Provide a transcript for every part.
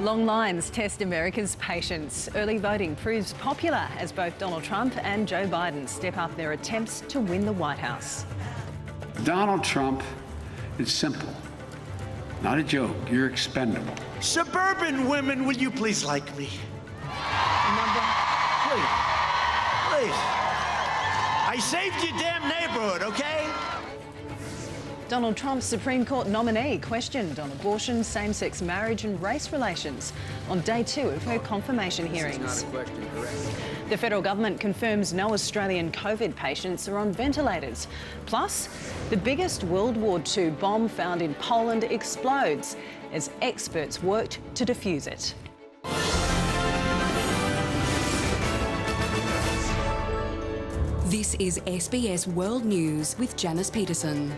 Long lines test America's patience. Early voting proves popular as both Donald Trump and Joe Biden step up their attempts to win the White House. Donald Trump is simple. Not a joke. You're expendable. Suburban women, will you please like me? Please. Please. I saved your damn neighborhood, okay? Donald Trump's Supreme Court nominee questioned on abortion, same-sex marriage and race relations on day 2 of her confirmation hearings. The federal government confirms no Australian COVID patients are on ventilators. Plus, the biggest World War II bomb found in Poland explodes as experts worked to defuse it. This is SBS World News with Janice Petersen.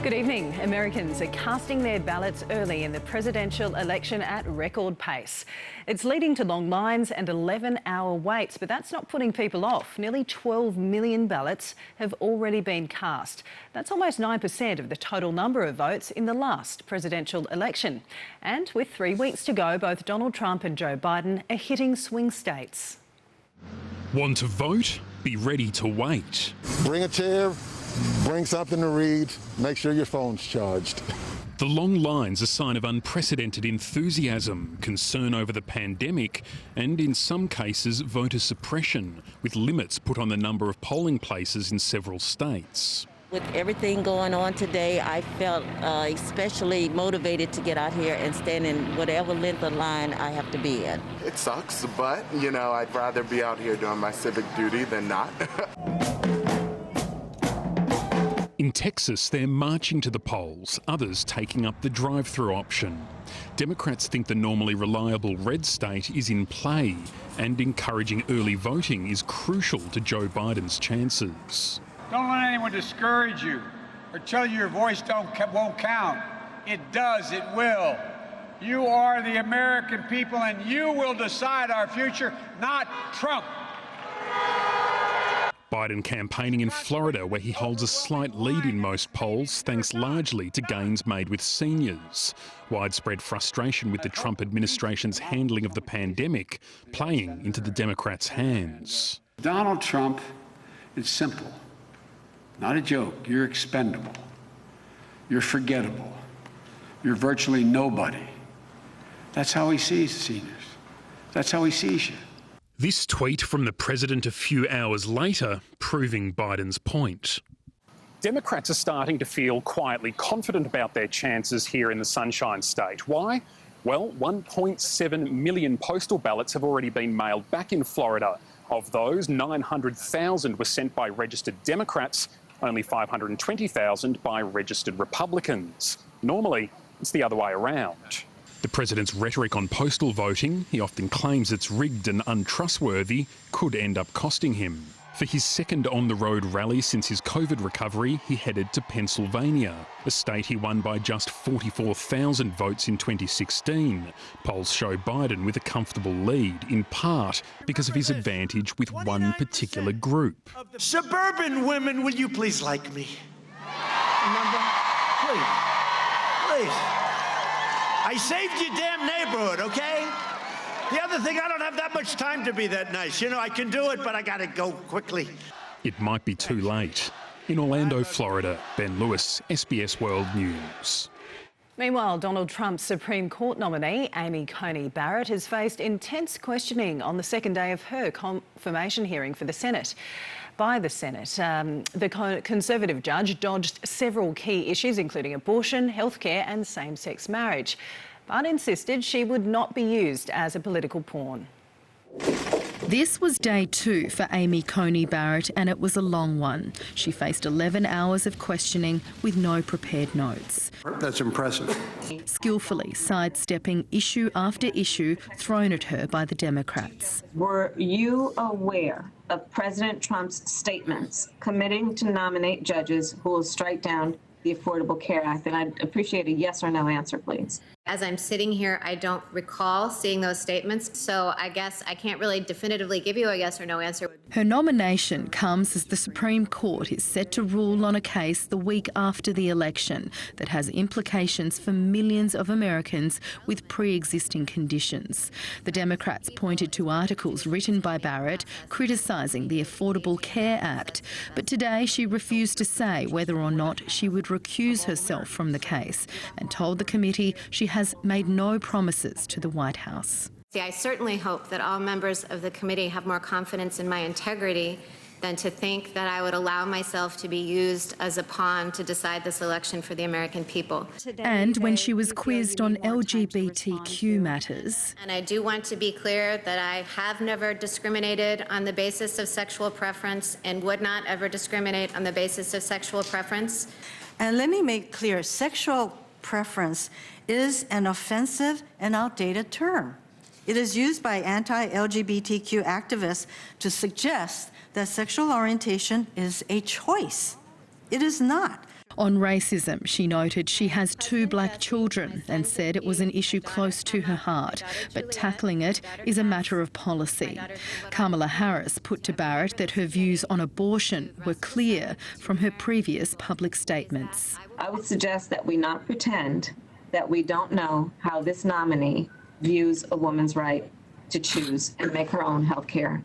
Good evening. Americans are casting their ballots early in the presidential election at record pace. It's leading to long lines and 11-hour waits, but that's not putting people off. Nearly 12 million ballots have already been cast. That's almost 9% of the total number of votes in the last presidential election. And with 3 weeks to go, both Donald Trump and Joe Biden are hitting swing states. Want to vote? Be ready to wait. Bring a chair, bring something to read, make sure your phone's charged. The long line's a sign of unprecedented enthusiasm, concern over the pandemic and, in some cases, voter suppression, with limits put on the number of polling places in several states. With everything going on today, I felt especially motivated to get out here and stand in whatever length of line I have to be in. It sucks, but, I'd rather be out here doing my civic duty than not. In Texas, they're marching to the polls, others taking up the drive-through option. Democrats think the normally reliable red state is in play, and encouraging early voting is crucial to Joe Biden's chances. Don't let anyone discourage you or tell you your voice won't count. It does, it will. You are the American people and you will decide our future, not Trump. Biden campaigning in Florida, where he holds a slight lead in most polls, thanks largely to gains made with seniors. Widespread frustration with the Trump administration's handling of the pandemic playing into the Democrats' hands. Donald Trump is simple. Not a joke. You're expendable. You're forgettable. You're virtually nobody. That's how he sees seniors. That's how he sees you. This tweet from the president a few hours later proving Biden's point. Democrats are starting to feel quietly confident about their chances here in the Sunshine State. Why? Well, 1.7 million postal ballots have already been mailed back in Florida. Of those, 900,000 were sent by registered Democrats, only 520,000 by registered Republicans. Normally, it's the other way around. The president's rhetoric on postal voting, he often claims it's rigged and untrustworthy, could end up costing him. For his second on-the-road rally since his COVID recovery, he headed to Pennsylvania, a state he won by just 44,000 votes in 2016. Polls show Biden with a comfortable lead, in part because of his advantage with one particular group. Suburban women, will you please like me? Please. Please. I saved your damn neighborhood, okay? The other thing, I don't have that much time to be that nice. I can do it, but I gotta go quickly. It might be too late. In Orlando, Florida, Ben Lewis, SBS World News. Meanwhile, Donald Trump's Supreme Court nominee, Amy Coney Barrett, has faced intense questioning on the second day of her confirmation hearing for the Senate. By the Senate, the Conservative judge dodged several key issues, including abortion, healthcare and same-sex marriage, but insisted she would not be used as a political pawn. This was day 2 for Amy Coney Barrett, and it was a long one. She faced 11 hours of questioning with no prepared notes. That's impressive. Skillfully sidestepping issue after issue thrown at her by the Democrats. Were you aware of President Trump's statements committing to nominate judges who will strike down the Affordable Care Act? And I'd appreciate a yes or no answer, please. As I'm sitting here, I don't recall seeing those statements, so I guess I can't really definitively give you a yes or no answer. Her nomination comes as the Supreme Court is set to rule on a case the week after the election that has implications for millions of Americans with pre-existing conditions. The Democrats pointed to articles written by Barrett criticising the Affordable Care Act, but today she refused to say whether or not she would recuse herself from the case and told the committee she has made no promises to the White House. See, I certainly hope that all members of the committee have more confidence in my integrity than to think that I would allow myself to be used as a pawn to decide this election for the American people. And when she was quizzed on LGBTQ matters. And I do want to be clear that I have never discriminated on the basis of sexual preference and would not ever discriminate on the basis of sexual preference. And let me make clear, sexual preference is an offensive and outdated term. It is used by anti-LGBTQ activists to suggest that sexual orientation is a choice. It is not. On racism, she noted she has 2 black children and said it was an issue close to her heart, but tackling it is a matter of policy. Kamala Harris put to Barrett that her views on abortion were clear from her previous public statements. I would suggest that we not pretend that we don't know how this nominee views a woman's right to choose and make her own health care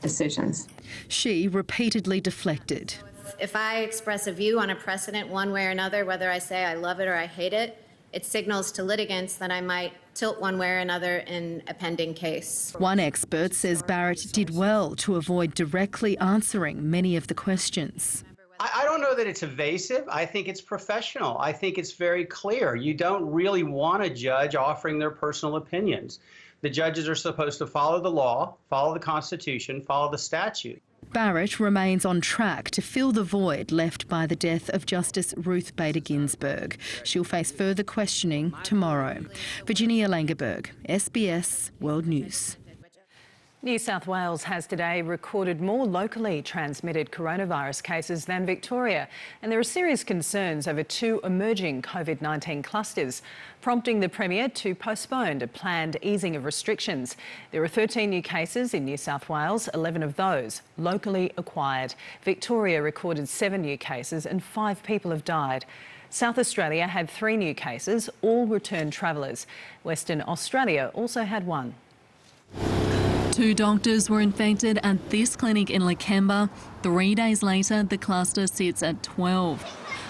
decisions. She repeatedly deflected. If I express a view on a precedent one way or another, whether I say I love it or I hate it, it signals to litigants that I might tilt one way or another in a pending case. One expert says Barrett did well to avoid directly answering many of the questions. I don't know that it's evasive. I think it's professional. I think it's very clear. You don't really want a judge offering their personal opinions. The judges are supposed to follow the law, follow the Constitution, follow the statute. Barrett remains on track to fill the void left by the death of Justice Ruth Bader Ginsburg. She'll face further questioning tomorrow. Virginia Langerberg, SBS World News. New South Wales has today recorded more locally transmitted coronavirus cases than Victoria, and there are serious concerns over 2 emerging COVID-19 clusters, prompting the Premier to postpone a planned easing of restrictions. There are 13 new cases in New South Wales, 11 of those locally acquired. Victoria recorded 7 new cases and 5 people have died. South Australia had 3 new cases, all returned travellers. Western Australia also had 1. 2 doctors were infected at this clinic in Lakemba. 3 days later, the cluster sits at 12.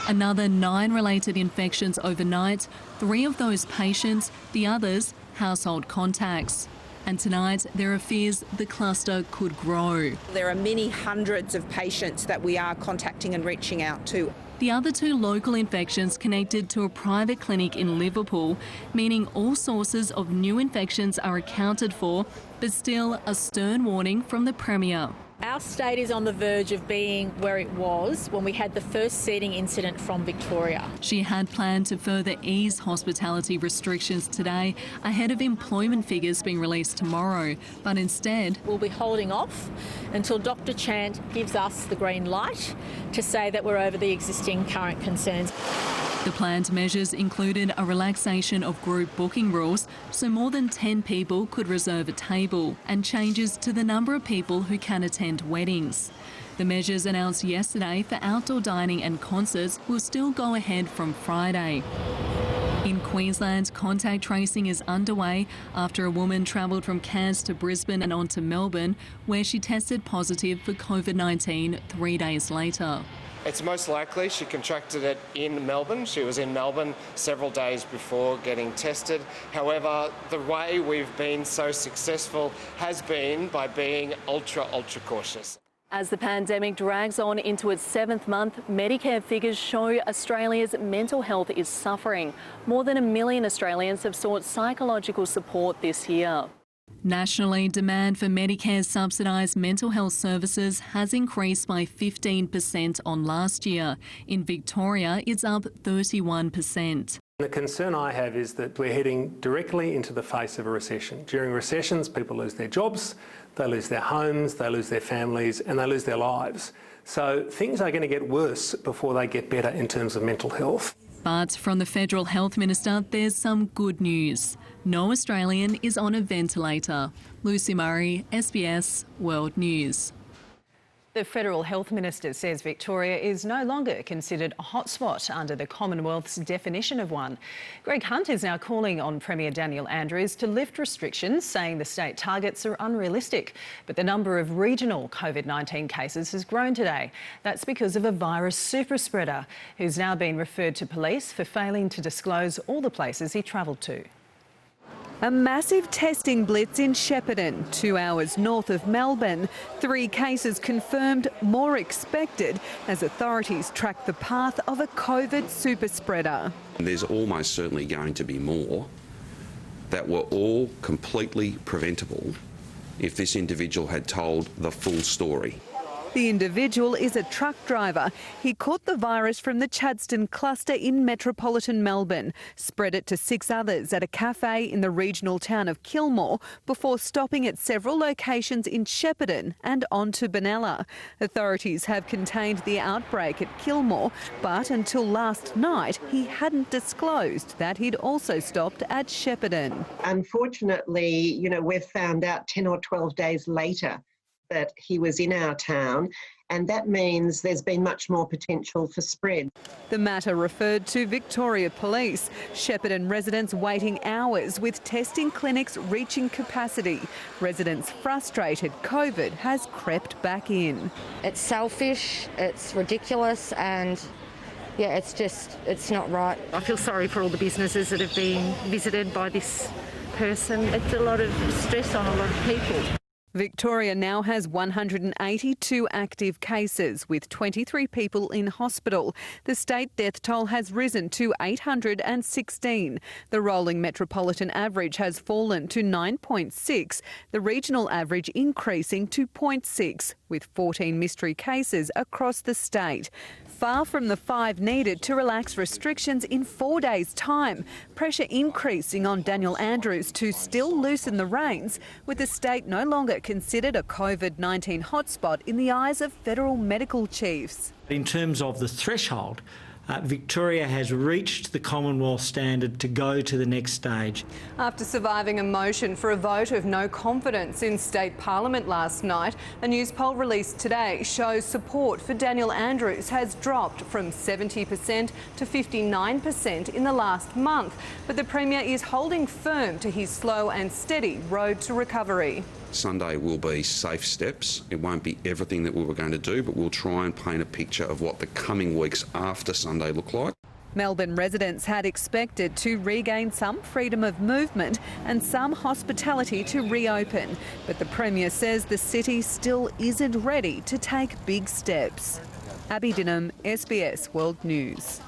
Another 9 related infections overnight, 3 of those patients, the others household contacts. And tonight, there are fears the cluster could grow. There are many hundreds of patients that we are contacting and reaching out to. The other 2 local infections connected to a private clinic in Liverpool, meaning all sources of new infections are accounted for, but still a stern warning from the Premier. Our state is on the verge of being where it was when we had the first seeding incident from Victoria. She had planned to further ease hospitality restrictions today ahead of employment figures being released tomorrow, but instead we'll be holding off until Dr Chant gives us the green light to say that we're over the existing current concerns. The planned measures included a relaxation of group booking rules, so more than 10 people could reserve a table, and changes to the number of people who can attend weddings. The measures announced yesterday for outdoor dining and concerts will still go ahead from Friday. In Queensland, contact tracing is underway after a woman travelled from Cairns to Brisbane and on to Melbourne, where she tested positive for COVID-19 3 days later. It's most likely she contracted it in Melbourne. She was in Melbourne several days before getting tested. However, the way we've been so successful has been by being ultra cautious. As the pandemic drags on into its 7th month, Medicare figures show Australia's mental health is suffering. More than 1 million Australians have sought psychological support this year. Nationally, demand for Medicare's subsidised mental health services has increased by 15% on last year. In Victoria, it's up 31%. The concern I have is that we're heading directly into the face of a recession. During recessions, people lose their jobs, they lose their homes, they lose their families, and they lose their lives. So things are going to get worse before they get better in terms of mental health. But from the Federal Health Minister, there's some good news. No Australian is on a ventilator. Lucy Murray, SBS World News. The Federal Health Minister says Victoria is no longer considered a hotspot under the Commonwealth's definition of one. Greg Hunt is now calling on Premier Daniel Andrews to lift restrictions, saying the state targets are unrealistic. But the number of regional COVID-19 cases has grown today. That's because of a virus super spreader who's now been referred to police for failing to disclose all the places he travelled to. A massive testing blitz in Shepparton, 2 hours north of Melbourne. 3 cases confirmed, more expected, as authorities track the path of a COVID super spreader. There's almost certainly going to be more that were all completely preventable if this individual had told the full story. The individual is a truck driver. He caught the virus from the Chadstone cluster in metropolitan Melbourne, spread it to 6 others at a cafe in the regional town of Kilmore before stopping at several locations in Shepparton and on to Benalla. Authorities have contained the outbreak at Kilmore, but until last night he hadn't disclosed that he'd also stopped at Shepparton. Unfortunately, we've found out 10 or 12 days later that he was in our town, and that means there's been much more potential for spread. The matter referred to Victoria Police. Shepparton residents waiting hours with testing clinics reaching capacity. Residents frustrated COVID has crept back in. It's selfish, it's ridiculous, and yeah, it's not right. I feel sorry for all the businesses that have been visited by this person. It's a lot of stress on a lot of people. Victoria now has 182 active cases, with 23 people in hospital. The state death toll has risen to 816. The rolling metropolitan average has fallen to 9.6, the regional average increasing to 0.6, with 14 mystery cases across the state. Far from the 5 needed to relax restrictions in 4 days' time. Pressure increasing on Daniel Andrews to still loosen the reins, with the state no longer considered a COVID-19 hotspot in the eyes of federal medical chiefs. In terms of the threshold, Victoria has reached the Commonwealth standard to go to the next stage. After surviving a motion for a vote of no confidence in state parliament last night, a news poll released today shows support for Daniel Andrews has dropped from 70% to 59% in the last month. But the Premier is holding firm to his slow and steady road to recovery. Sunday will be safe steps. It won't be everything that we were going to do, but we'll try and paint a picture of what the coming weeks after Sunday look like. Melbourne residents had expected to regain some freedom of movement and some hospitality to reopen, but the Premier says the city still isn't ready to take big steps. Abby Dinham, SBS World News.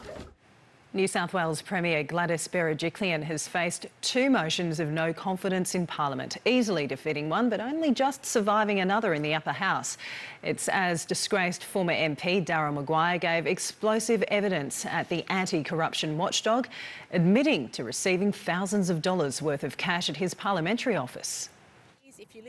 New South Wales Premier Gladys Berejiklian has faced 2 motions of no confidence in Parliament, easily defeating one but only just surviving another in the upper house. It's as disgraced former MP Daryl Maguire gave explosive evidence at the anti-corruption watchdog, admitting to receiving thousands of dollars worth of cash at his parliamentary office.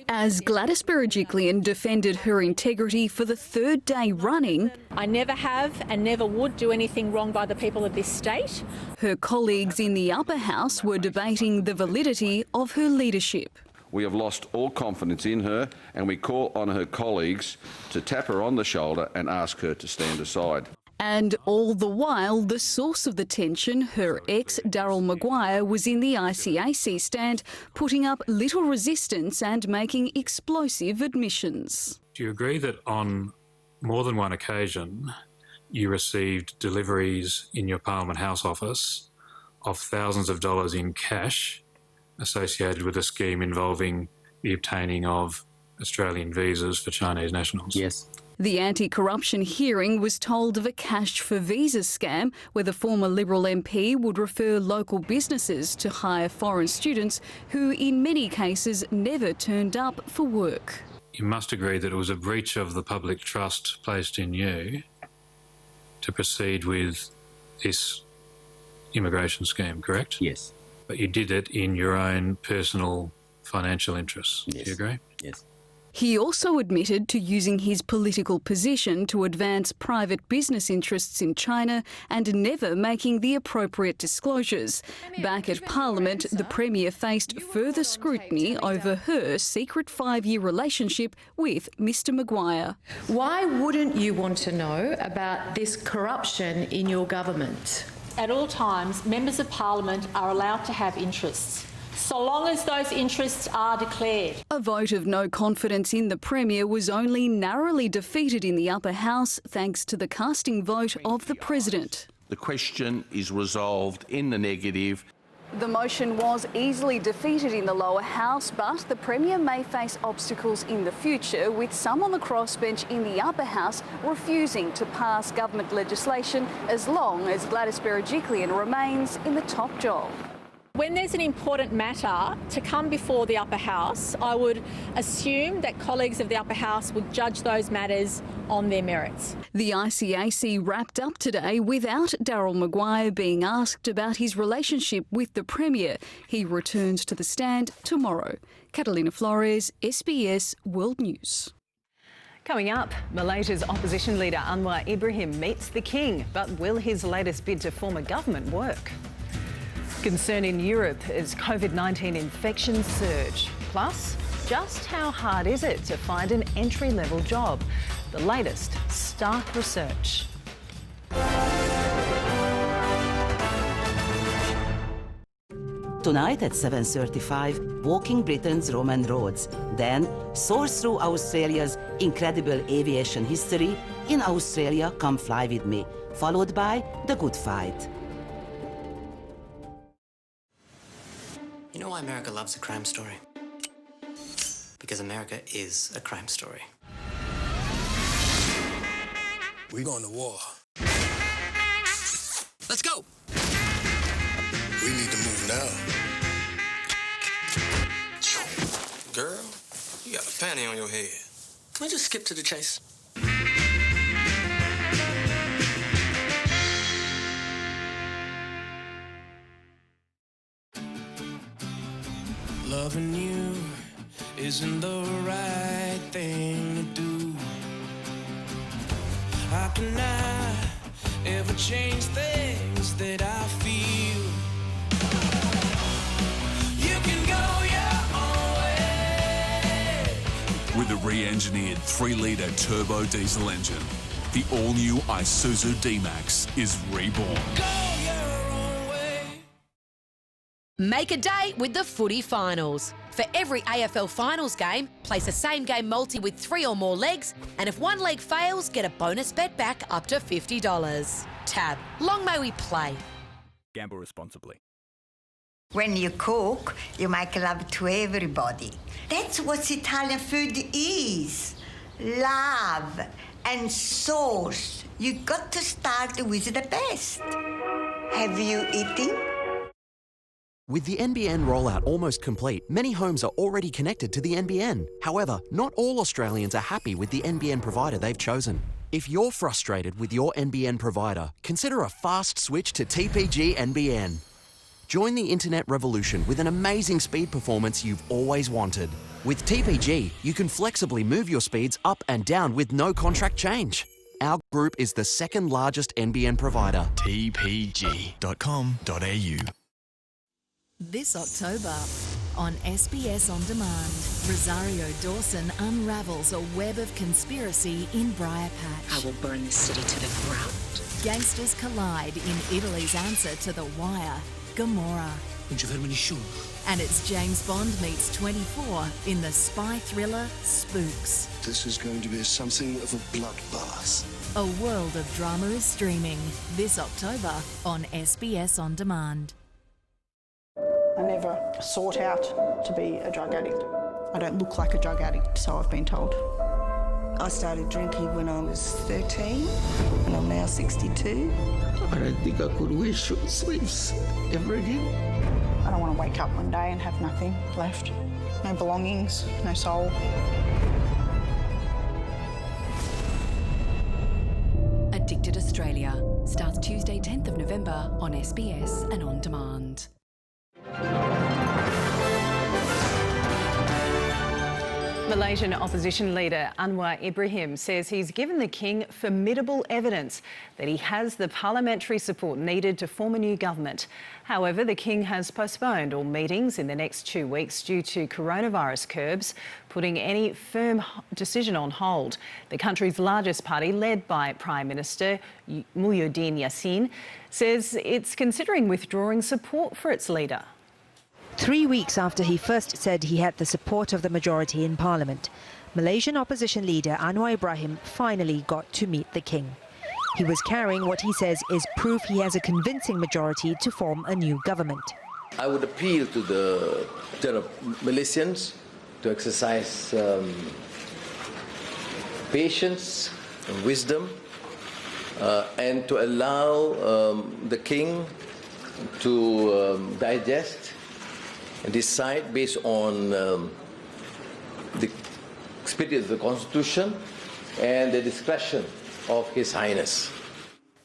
As Gladys Berejiklian defended her integrity for the 3rd day running, I never have and never would do anything wrong by the people of this state. Her colleagues in the upper house were debating the validity of her leadership. We have lost all confidence in her, and we call on her colleagues to tap her on the shoulder and ask her to stand aside. And all the while, the source of the tension, her ex, Daryl Maguire, was in the ICAC stand, putting up little resistance and making explosive admissions. Do you agree that on more than one occasion you received deliveries in your Parliament House office of thousands of dollars in cash associated with a scheme involving the obtaining of Australian visas for Chinese nationals? Yes. The anti-corruption hearing was told of a cash for visa scam where the former Liberal MP would refer local businesses to hire foreign students who in many cases never turned up for work. You must agree that it was a breach of the public trust placed in you to proceed with this immigration scheme, correct? Yes. But you did it in your own personal financial interests. Yes. Do you agree? Yes. He also admitted to using his political position to advance private business interests in China and never making the appropriate disclosures. Back at Parliament, the Premier faced further scrutiny over her secret 5-year relationship with Mr Maguire. Why wouldn't you want to know about this corruption in your government? At all times, members of Parliament are allowed to have interests, so long as those interests are declared. A vote of no confidence in the Premier was only narrowly defeated in the upper house thanks to the casting vote of the President. The question is resolved in the negative. The motion was easily defeated in the lower house, but the Premier may face obstacles in the future, with some on the crossbench in the upper house refusing to pass government legislation as long as Gladys Berejiklian remains in the top job. When there's an important matter to come before the upper house, I would assume that colleagues of the upper house would judge those matters on their merits. The ICAC wrapped up today without Daryl Maguire being asked about his relationship with the Premier. He returns to the stand tomorrow. Catalina Flores, SBS World News. Coming up, Malaysia's opposition leader Anwar Ibrahim meets the King, but will his latest bid to form a government work? Concern in Europe as COVID-19 infections surge. Plus, just how hard is it to find an entry-level job? The latest stark research. Tonight at 7:35, walking Britain's Roman roads. Then, soar through Australia's incredible aviation history in Australia, Come Fly With Me, followed by The Good Fight. You know why America loves a crime story? Because America is a crime story. We're going to war. Let's go! We need to move now. Girl, you got a panty on your head. Can we just skip to the chase? Loving you isn't the right thing to do. How can I ever change things that I feel? You can go your own way. With a re-engineered 3-litre turbo diesel engine, the all-new Isuzu D-Max is reborn. Make a day with the footy finals. For every AFL finals game, place a same-game multi with 3 or more legs, and if one leg fails, get a bonus bet back up to $50. Tab. Long may we play. Gamble responsibly. When you cook, you make love to everybody. That's what Italian food is. Love and sauce. You got to start with the best. Have you eaten? With the NBN rollout almost complete, many homes are already connected to the NBN. However, not all Australians are happy with the NBN provider they've chosen. If you're frustrated with your NBN provider, consider a fast switch to TPG NBN. Join the internet revolution with an amazing speed performance you've always wanted. With TPG, you can flexibly move your speeds up and down with no contract change. Our group is the second largest NBN provider. tpg.com.au. This October on SBS On Demand, Rosario Dawson unravels a web of conspiracy in Briarpatch. I will burn this city to the ground. Gangsters collide in Italy's answer to The Wire, Gomorrah. And it's James Bond meets 24 in the spy thriller Spooks. This is going to be something of a bloodbath. A world of drama is streaming this October on SBS On Demand. I never sought out to be a drug addict. I don't look like a drug addict, so I've been told. I started drinking when I was 13, and I'm now 62. I don't think I could wear short sleeves ever again. I don't want to wake up one day and have nothing left. No belongings, no soul. Addicted Australia starts Tuesday 10th of November on SBS and On Demand. Malaysian opposition leader Anwar Ibrahim says he's given the king formidable evidence that he has the parliamentary support needed to form a new government. However, the king has postponed all meetings in the next 2 weeks due to coronavirus curbs, putting any firm decision on hold. The country's largest party, led by Prime Minister Muhyiddin Yassin, says it's considering withdrawing support for its leader. 3 weeks after he first said he had the support of the majority in Parliament, Malaysian opposition leader Anwar Ibrahim finally got to meet the king. He was carrying what he says is proof he has a convincing majority to form a new government. I would appeal to the Malaysians to exercise patience and wisdom and to allow the king to digest and decide based on the spirit of the Constitution and the discretion of His Highness.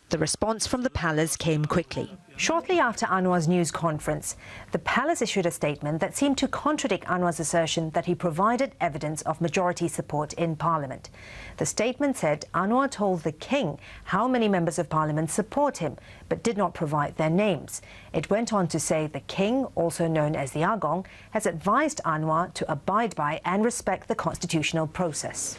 The response from the palace came quickly. Shortly after Anwar's news conference, the palace issued a statement that seemed to contradict Anwar's assertion that he provided evidence of majority support in Parliament. The statement said Anwar told the king how many members of Parliament support him, but did not provide their names. It went on to say the king, also known as the Agong, has advised Anwar to abide by and respect the constitutional process.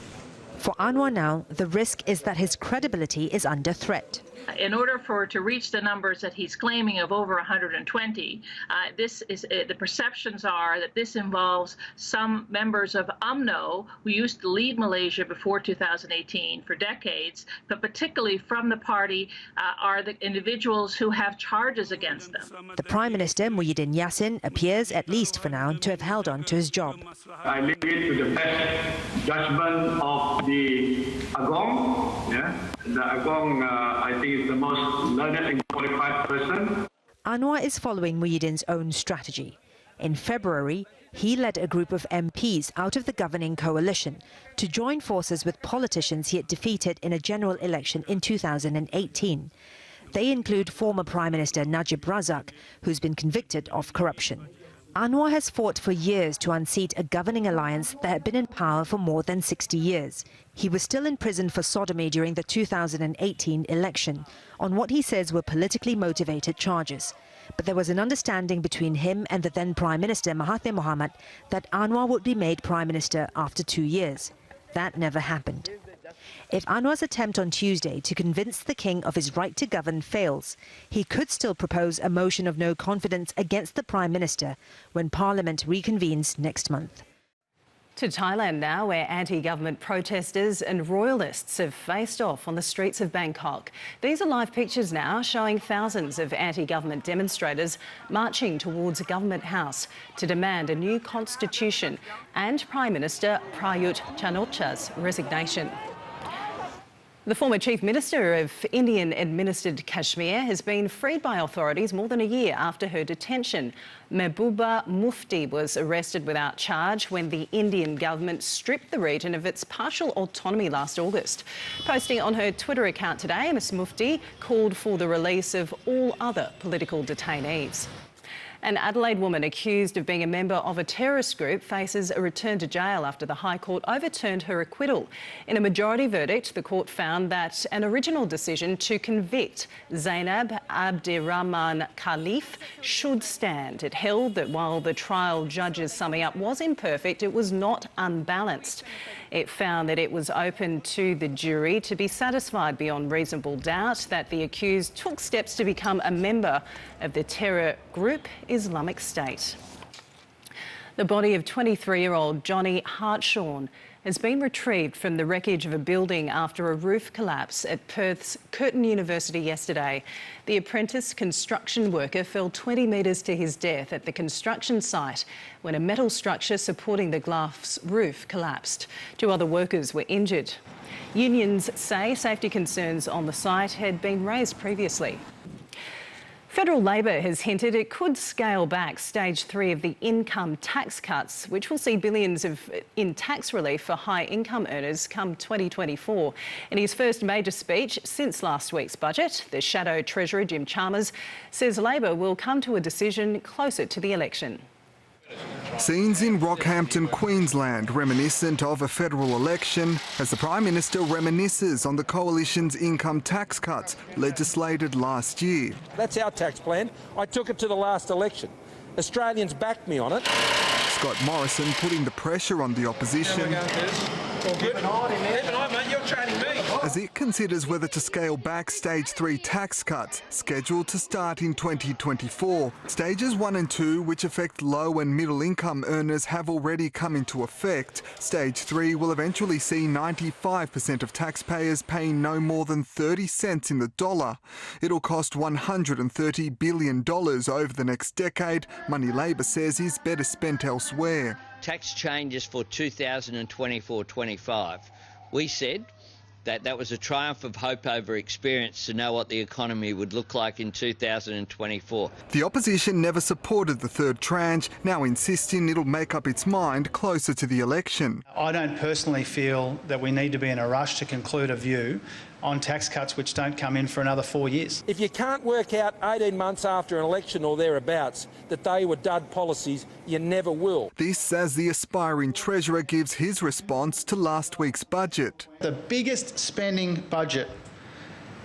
For Anwar now, the risk is that his credibility is under threat. In order to reach the numbers that he's claiming of over 120, the perceptions are that this involves some members of UMNO who used to lead Malaysia before 2018 for decades, but particularly from the party are the individuals who have charges against them. The Prime Minister, Muhyiddin Yassin, appears, at least for now, to have held on to his job. I leave it to the best judgment of the Agong. The Agong, I think, is the most learned and qualified person. Anwar is following Muhyiddin's own strategy. In February, he led a group of MPs out of the governing coalition to join forces with politicians he had defeated in a general election in 2018. They include former Prime Minister Najib Razak, who's been convicted of corruption. Anwar has fought for years to unseat a governing alliance that had been in power for more than 60 years. He was still in prison for sodomy during the 2018 election on what he says were politically motivated charges. But there was an understanding between him and the then Prime Minister Mahathir Mohamad that Anwar would be made Prime Minister after 2 years. That never happened. If Anwar's attempt on Tuesday to convince the king of his right to govern fails, he could still propose a motion of no confidence against the Prime Minister when Parliament reconvenes next month. To Thailand now, where anti-government protesters and royalists have faced off on the streets of Bangkok. These are live pictures now showing thousands of anti-government demonstrators marching towards Government House to demand a new constitution and Prime Minister Prayut Chan-o-cha's resignation. The former Chief Minister of Indian-administered Kashmir has been freed by authorities more than a year after her detention. Mehbooba Mufti was arrested without charge when the Indian government stripped the region of its partial autonomy last August. Posting on her Twitter account today, Ms Mufti called for the release of all other political detainees. An Adelaide woman accused of being a member of a terrorist group faces a return to jail after the High Court overturned her acquittal. In a majority verdict, the court found that an original decision to convict Zainab Abdirahman Khalif should stand. It held that while the trial judge's summing up was imperfect, it was not unbalanced. It found that it was open to the jury to be satisfied beyond reasonable doubt that the accused took steps to become a member of the terror group Islamic State. The body of 23-year-old Johnny Hartshorn has been retrieved from the wreckage of a building after a roof collapse at Perth's Curtin University yesterday. The apprentice construction worker fell 20 metres to his death at the construction site when a metal structure supporting the glass roof collapsed. 2 other workers were injured. Unions say safety concerns on the site had been raised previously. Federal Labor has hinted it could scale back stage 3 of the income tax cuts, which will see billions in tax relief for high-income earners come 2024. In his first major speech since last week's budget, the Shadow Treasurer Jim Chalmers says Labor will come to a decision closer to the election. Scenes in Rockhampton, Queensland, reminiscent of a federal election, as the Prime Minister reminisces on the Coalition's income tax cuts legislated last year. That's our tax plan. I took it to the last election. Australians backed me on it. Scott Morrison putting the pressure on the opposition as it considers whether to scale back Stage 3 tax cuts, scheduled to start in 2024. Stages 1 and 2, which affect low and middle income earners, have already come into effect. Stage 3 will eventually see 95% of taxpayers paying no more than 30 cents in the dollar. It'll cost $130 billion over the next decade. Money Labor says is better spent elsewhere. Tax changes for 2024-25. We said that was a triumph of hope over experience to know what the economy would look like in 2024. The opposition never supported the third tranche, now insisting it'll make up its mind closer to the election. I don't personally feel that we need to be in a rush to conclude a view on tax cuts which don't come in for another 4 years. If you can't work out 18 months after an election or thereabouts that they were dud policies, you never will. This as the aspiring Treasurer gives his response to last week's budget. The biggest spending budget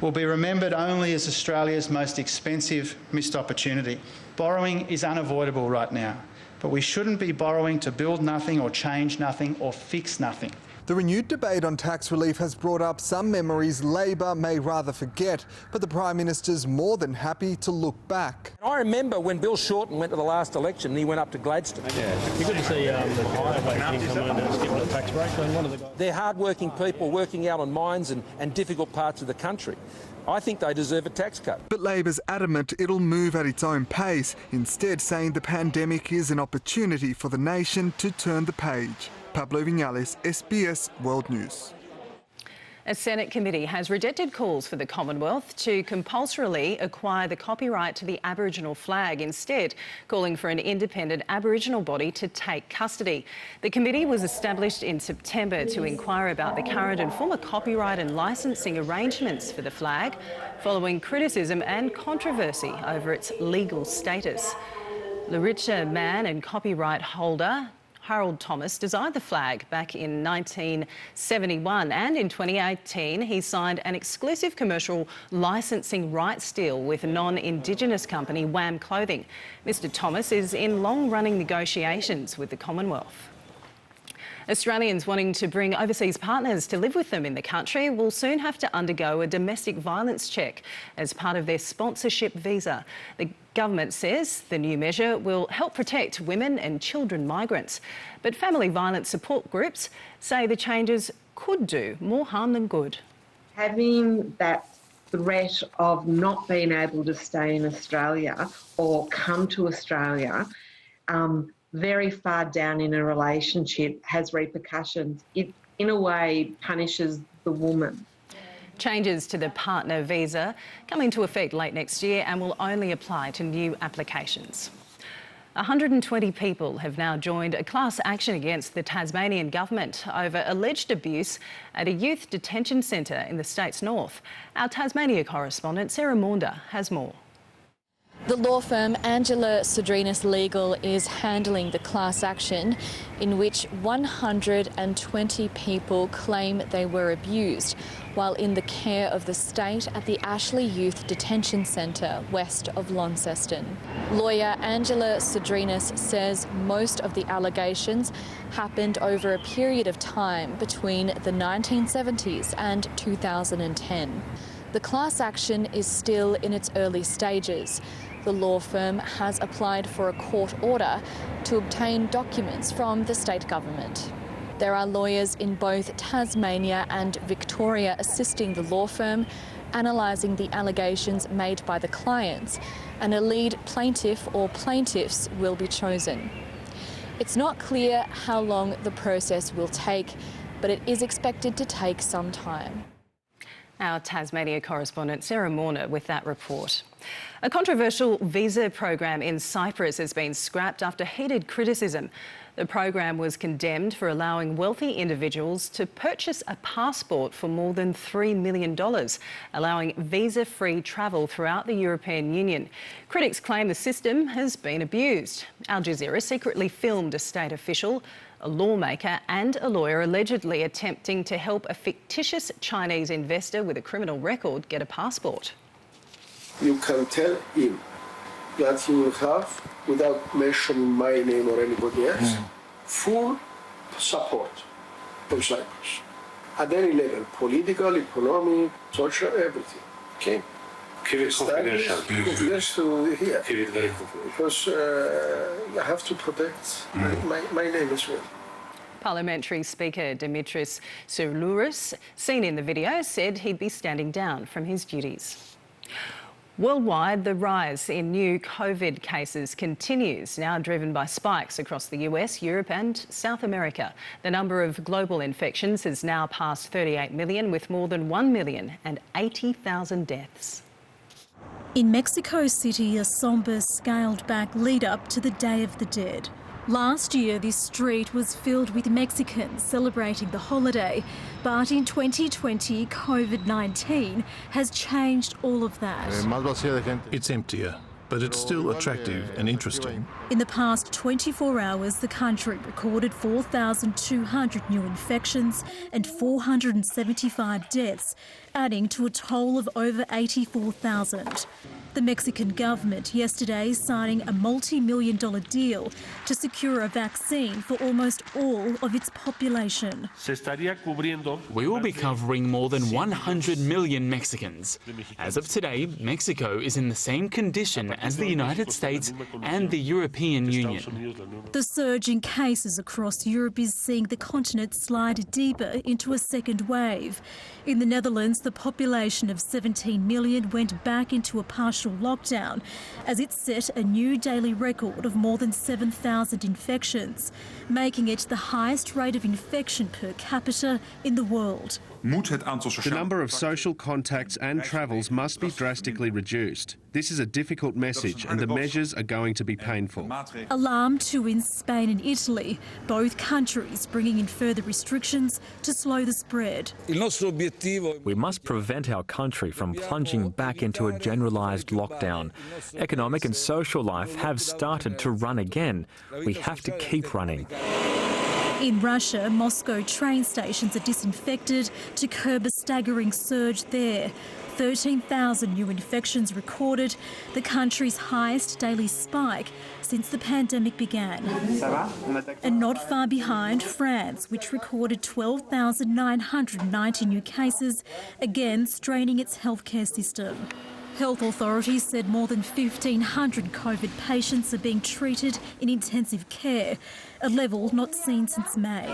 will be remembered only as Australia's most expensive missed opportunity. Borrowing is unavoidable right now, but we shouldn't be borrowing to build nothing or change nothing or fix nothing. The renewed debate on tax relief has brought up some memories Labor may rather forget, but the Prime Minister's more than happy to look back. I remember when Bill Shorten went to the last election and he went up to Gladstone. Yeah, it'd be good to see the higher basic income earners give them a tax break. They're hard-working people working out on mines and difficult parts of the country. I think they deserve a tax cut. But Labor's adamant it'll move at its own pace, instead saying the pandemic is an opportunity for the nation to turn the page. Pablo Vinales, SBS World News. A Senate committee has rejected calls for the Commonwealth to compulsorily acquire the copyright to the Aboriginal flag, instead calling for an independent Aboriginal body to take custody. The committee was established in September to inquire about the current and former copyright and licensing arrangements for the flag, following criticism and controversy over its legal status. Luritja man and copyright holder Harold Thomas designed the flag back in 1971, and in 2018 he signed an exclusive commercial licensing rights deal with non-Indigenous company Wham Clothing. Mr Thomas is in long-running negotiations with the Commonwealth. Australians wanting to bring overseas partners to live with them in the country will soon have to undergo a domestic violence check as part of their sponsorship visa. The government says the new measure will help protect women and children migrants. But family violence support groups say the changes could do more harm than good. Having that threat of not being able to stay in Australia or come to Australia very far down in a relationship has repercussions. It, in a way, punishes the woman. Changes to the partner visa come into effect late next year and will only apply to new applications. 120 people have now joined a class action against the Tasmanian government over alleged abuse at a youth detention centre in the state's north. Our Tasmania correspondent Sarah Maunda has more. The law firm Angela Sodrinis Legal is handling the class action in which 120 people claim they were abused while in the care of the state at the Ashley Youth Detention Centre west of Launceston. Lawyer Angela Sodrinis says most of the allegations happened over a period of time between the 1970s and 2010. The class action is still in its early stages. The law firm has applied for a court order to obtain documents from the state government. There are lawyers in both Tasmania and Victoria assisting the law firm, analysing the allegations made by the clients, and a lead plaintiff or plaintiffs will be chosen. It's not clear how long the process will take, but it is expected to take some time. Our Tasmania correspondent Sarah Maunda with that report. A controversial visa program in Cyprus has been scrapped after heated criticism. The program was condemned for allowing wealthy individuals to purchase a passport for more than $3 million, allowing visa-free travel throughout the European Union. Critics claim the system has been abused. Al Jazeera secretly filmed a state official, a lawmaker and a lawyer allegedly attempting to help a fictitious Chinese investor with a criminal record get a passport. You can tell him that he will have, without mentioning my name or anybody else, full support of Cyprus. At any level, political, economic, social, everything. Okay? Keep it confidential. Confidential here. Keep it very confidential. Because I have to protect my name as well. Parliamentary Speaker Dimitris Soulouris, seen in the video, said he'd be standing down from his duties. Worldwide, the rise in new COVID cases continues, now driven by spikes across the US, Europe and South America. The number of global infections has now passed 38 million, with more than 1,080,000 deaths. In Mexico City, a sombre, scaled-back lead-up to the Day of the Dead. Last year, this street was filled with Mexicans celebrating the holiday, but in 2020, COVID-19 has changed all of that. It's emptier, but it's still attractive and interesting. In the past 24 hours, the country recorded 4,200 new infections and 475 deaths, adding to a toll of over 84,000. The Mexican government yesterday signing a multi-million-dollar deal to secure a vaccine for almost all of its population. We will be covering more than 100 million Mexicans. As of today, Mexico is in the same condition as the United States and the European Union. The surge in cases across Europe is seeing the continent slide deeper into a second wave. In the Netherlands, the population of 17 million went back into a partial lockdown as it set a new daily record of more than 7,000 infections, making it the highest rate of infection per capita in the world. The number of social contacts and travels must be drastically reduced. This is a difficult message and the measures are going to be painful. Alarm too in Spain and Italy, both countries bringing in further restrictions to slow the spread. We must prevent our country from plunging back into a generalised lockdown. Economic and social life have started to run again. We have to keep running. In Russia, Moscow train stations are disinfected to curb a staggering surge there. 13,000 new infections recorded, the country's highest daily spike since the pandemic began. And not far behind, France, which recorded 12,990 new cases, again straining its healthcare system. Health authorities said more than 1,500 COVID patients are being treated in intensive care, a level not seen since May.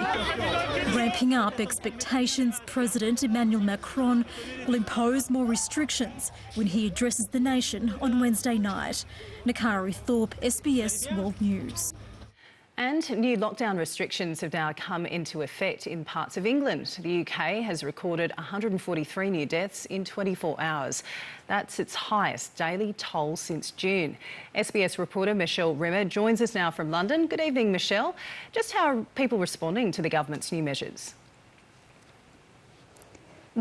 Ramping up expectations, President Emmanuel Macron will impose more restrictions when he addresses the nation on Wednesday night. Nakari Thorpe, SBS World News. And new lockdown restrictions have now come into effect in parts of England. The UK has recorded 143 new deaths in 24 hours. That's its highest daily toll since June. SBS reporter Michelle Rimmer joins us now from London. Good evening, Michelle. Just how are people responding to the government's new measures?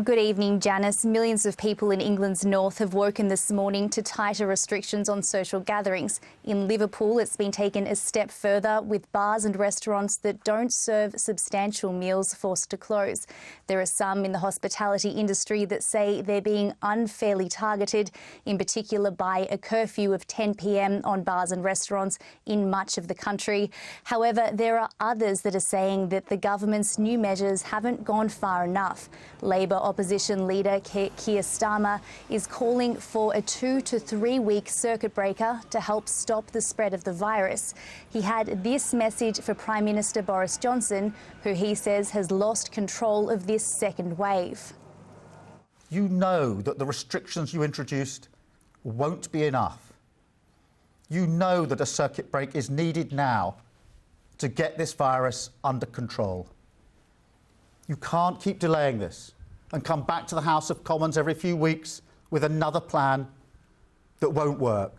Good evening, Janice. Millions of people in England's north have woken this morning to tighter restrictions on social gatherings. In Liverpool, it's been taken a step further, with bars and restaurants that don't serve substantial meals forced to close. There are some in the hospitality industry that say they're being unfairly targeted, in particular by a curfew of 10 p.m. on bars and restaurants in much of the country. However, there are others that are saying that the government's new measures haven't gone far enough. Labor opposition leader Keir Starmer is calling for a 2 to 3 week circuit breaker to help stop the spread of the virus. He had this message for Prime Minister Boris Johnson, who he says has lost control of this second wave. You know that the restrictions you introduced won't be enough. You know that a circuit break is needed now to get this virus under control. You can't keep delaying this and come back to the House of Commons every few weeks with another plan that won't work.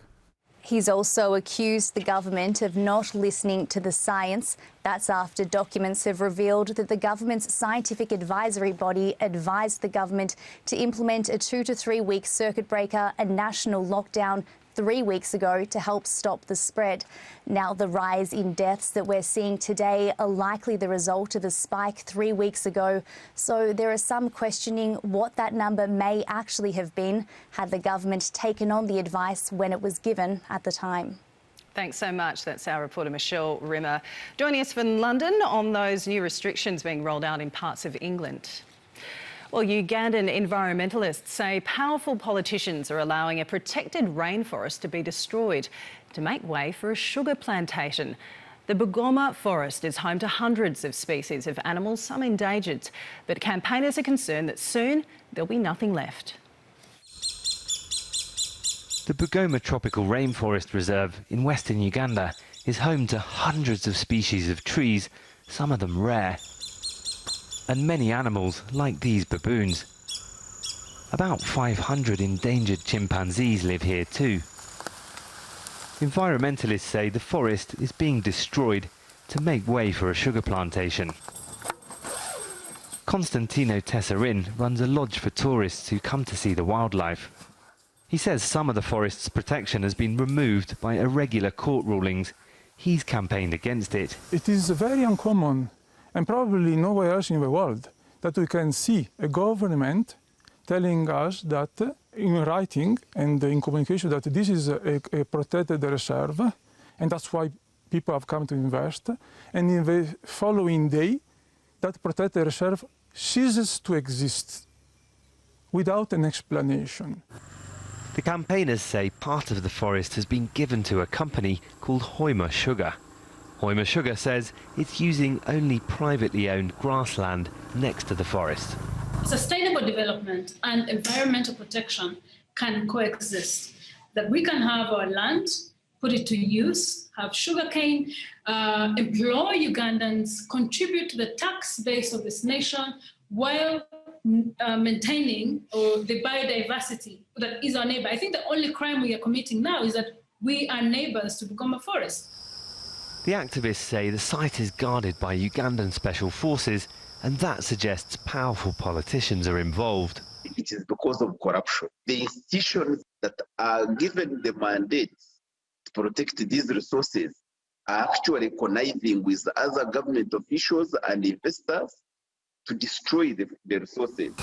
He's also accused the government of not listening to the science. That's after documents have revealed that the government's scientific advisory body advised the government to implement a 2 to 3 week circuit breaker and national lockdown 3 weeks ago to help stop the spread. Now the rise in deaths that we're seeing today are likely the result of a spike 3 weeks ago. So there are some questioning what that number may actually have been had the government taken on the advice when it was given at the time. Thanks so much. That's our reporter Michelle Rimmer joining us from London on those new restrictions being rolled out in parts of England. Well, Ugandan environmentalists say powerful politicians are allowing a protected rainforest to be destroyed to make way for a sugar plantation. The Bugoma forest is home to hundreds of species of animals, some endangered, but campaigners are concerned that soon there'll be nothing left. The Bugoma Tropical Rainforest Reserve in western Uganda is home to hundreds of species of trees, some of them rare, and many animals like these baboons. About 500 endangered chimpanzees live here too. Environmentalists say the forest is being destroyed to make way for a sugar plantation. Constantino Tessarin runs a lodge for tourists who come to see the wildlife. He says some of the forest's protection has been removed by irregular court rulings. He's campaigned against it. It is very uncommon, and probably nowhere else in the world, that we can see a government telling us that in writing and in communication that this is a protected reserve, and that's why people have come to invest, and in the following day, that protected reserve ceases to exist without an explanation. The campaigners say part of the forest has been given to a company called Hoima Sugar. Hoima Sugar says it's using only privately owned grassland next to the forest. Sustainable development and environmental protection can coexist. That we can have our land, put it to use, have sugarcane, employ Ugandans, contribute to the tax base of this nation while maintaining the biodiversity that is our neighbour. I think the only crime we are committing now is that we are neighbours to Bugoma Forest. The activists say the site is guarded by Ugandan special forces, and that suggests powerful politicians are involved. It is because of corruption. The institutions that are given the mandate to protect these resources are actually conniving with other government officials and investors to destroy the resources.